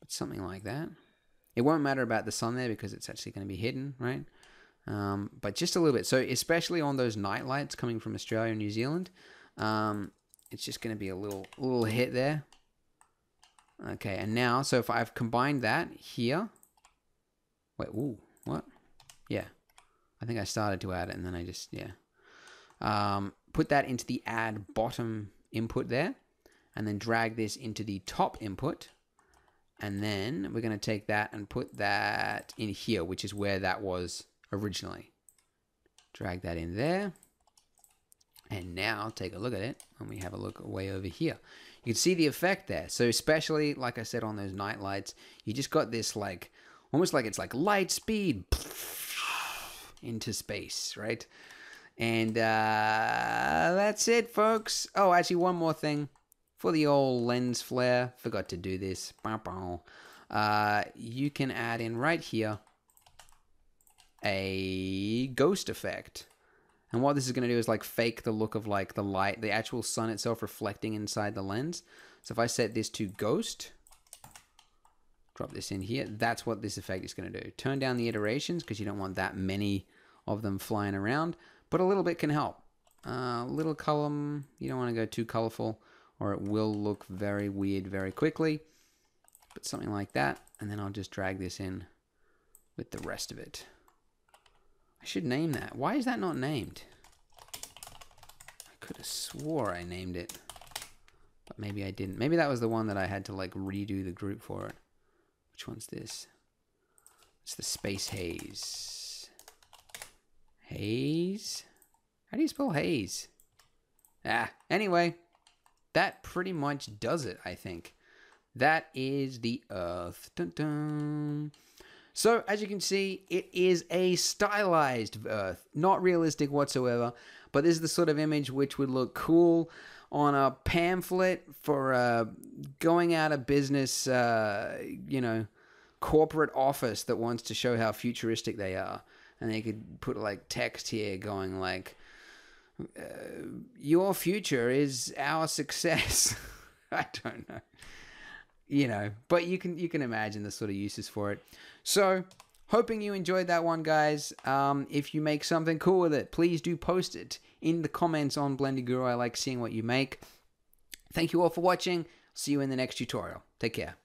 But something like that. It won't matter about the sun there because it's actually going to be hidden, right? But just a little bit. So especially on those night lights coming from Australia and New Zealand, it's just going to be a little hit there. Okay, and now, so if I've combined that here. Wait, ooh, what? Yeah. I think I started to add it and then I just, yeah. Put that into the add bottom input there. And then drag this into the top input. And then we're going to take that and put that in here, which is where that was originally. Drag that in there. And now take a look at it when we have a look way over here. You can see the effect there. So especially, like I said, on those night lights, you just got this like, almost like it's like light speed into space, right? And that's it, folks. Oh, actually, one more thing. For the old lens flare, forgot to do this. You can add in right here a ghost effect. And what this is going to do is like fake the look of like the light, the actual sun itself reflecting inside the lens. So if I set this to ghost, drop this in here, that's what this effect is going to do. Turn down the iterations because you don't want that many of them flying around, but a little bit can help. Little column, you don't want to go too colorful or it will look very weird very quickly. But something like that, and then I'll just drag this in with the rest of it. I should name that. Why is that not named? I could have swore I named it, but maybe I didn't. Maybe that was the one that I had to like redo the group for it. Which one's this? It's the Space Haze. Haze? How do you spell haze? Anyway, that pretty much does it, I think. That is the Earth. Dun dun. So, as you can see, it is a stylized Earth. Not realistic whatsoever, but this is the sort of image which would look cool on a pamphlet for going out of business, you know, corporate office that wants to show how futuristic they are. And they could put like text here going like, your future is our success. I don't know. You know, but you can imagine the sort of uses for it. So, hoping you enjoyed that one, guys. If you make something cool with it, please do post it in the comments on Blender Guru. I like seeing what you make. Thank you all for watching. See you in the next tutorial. Take care.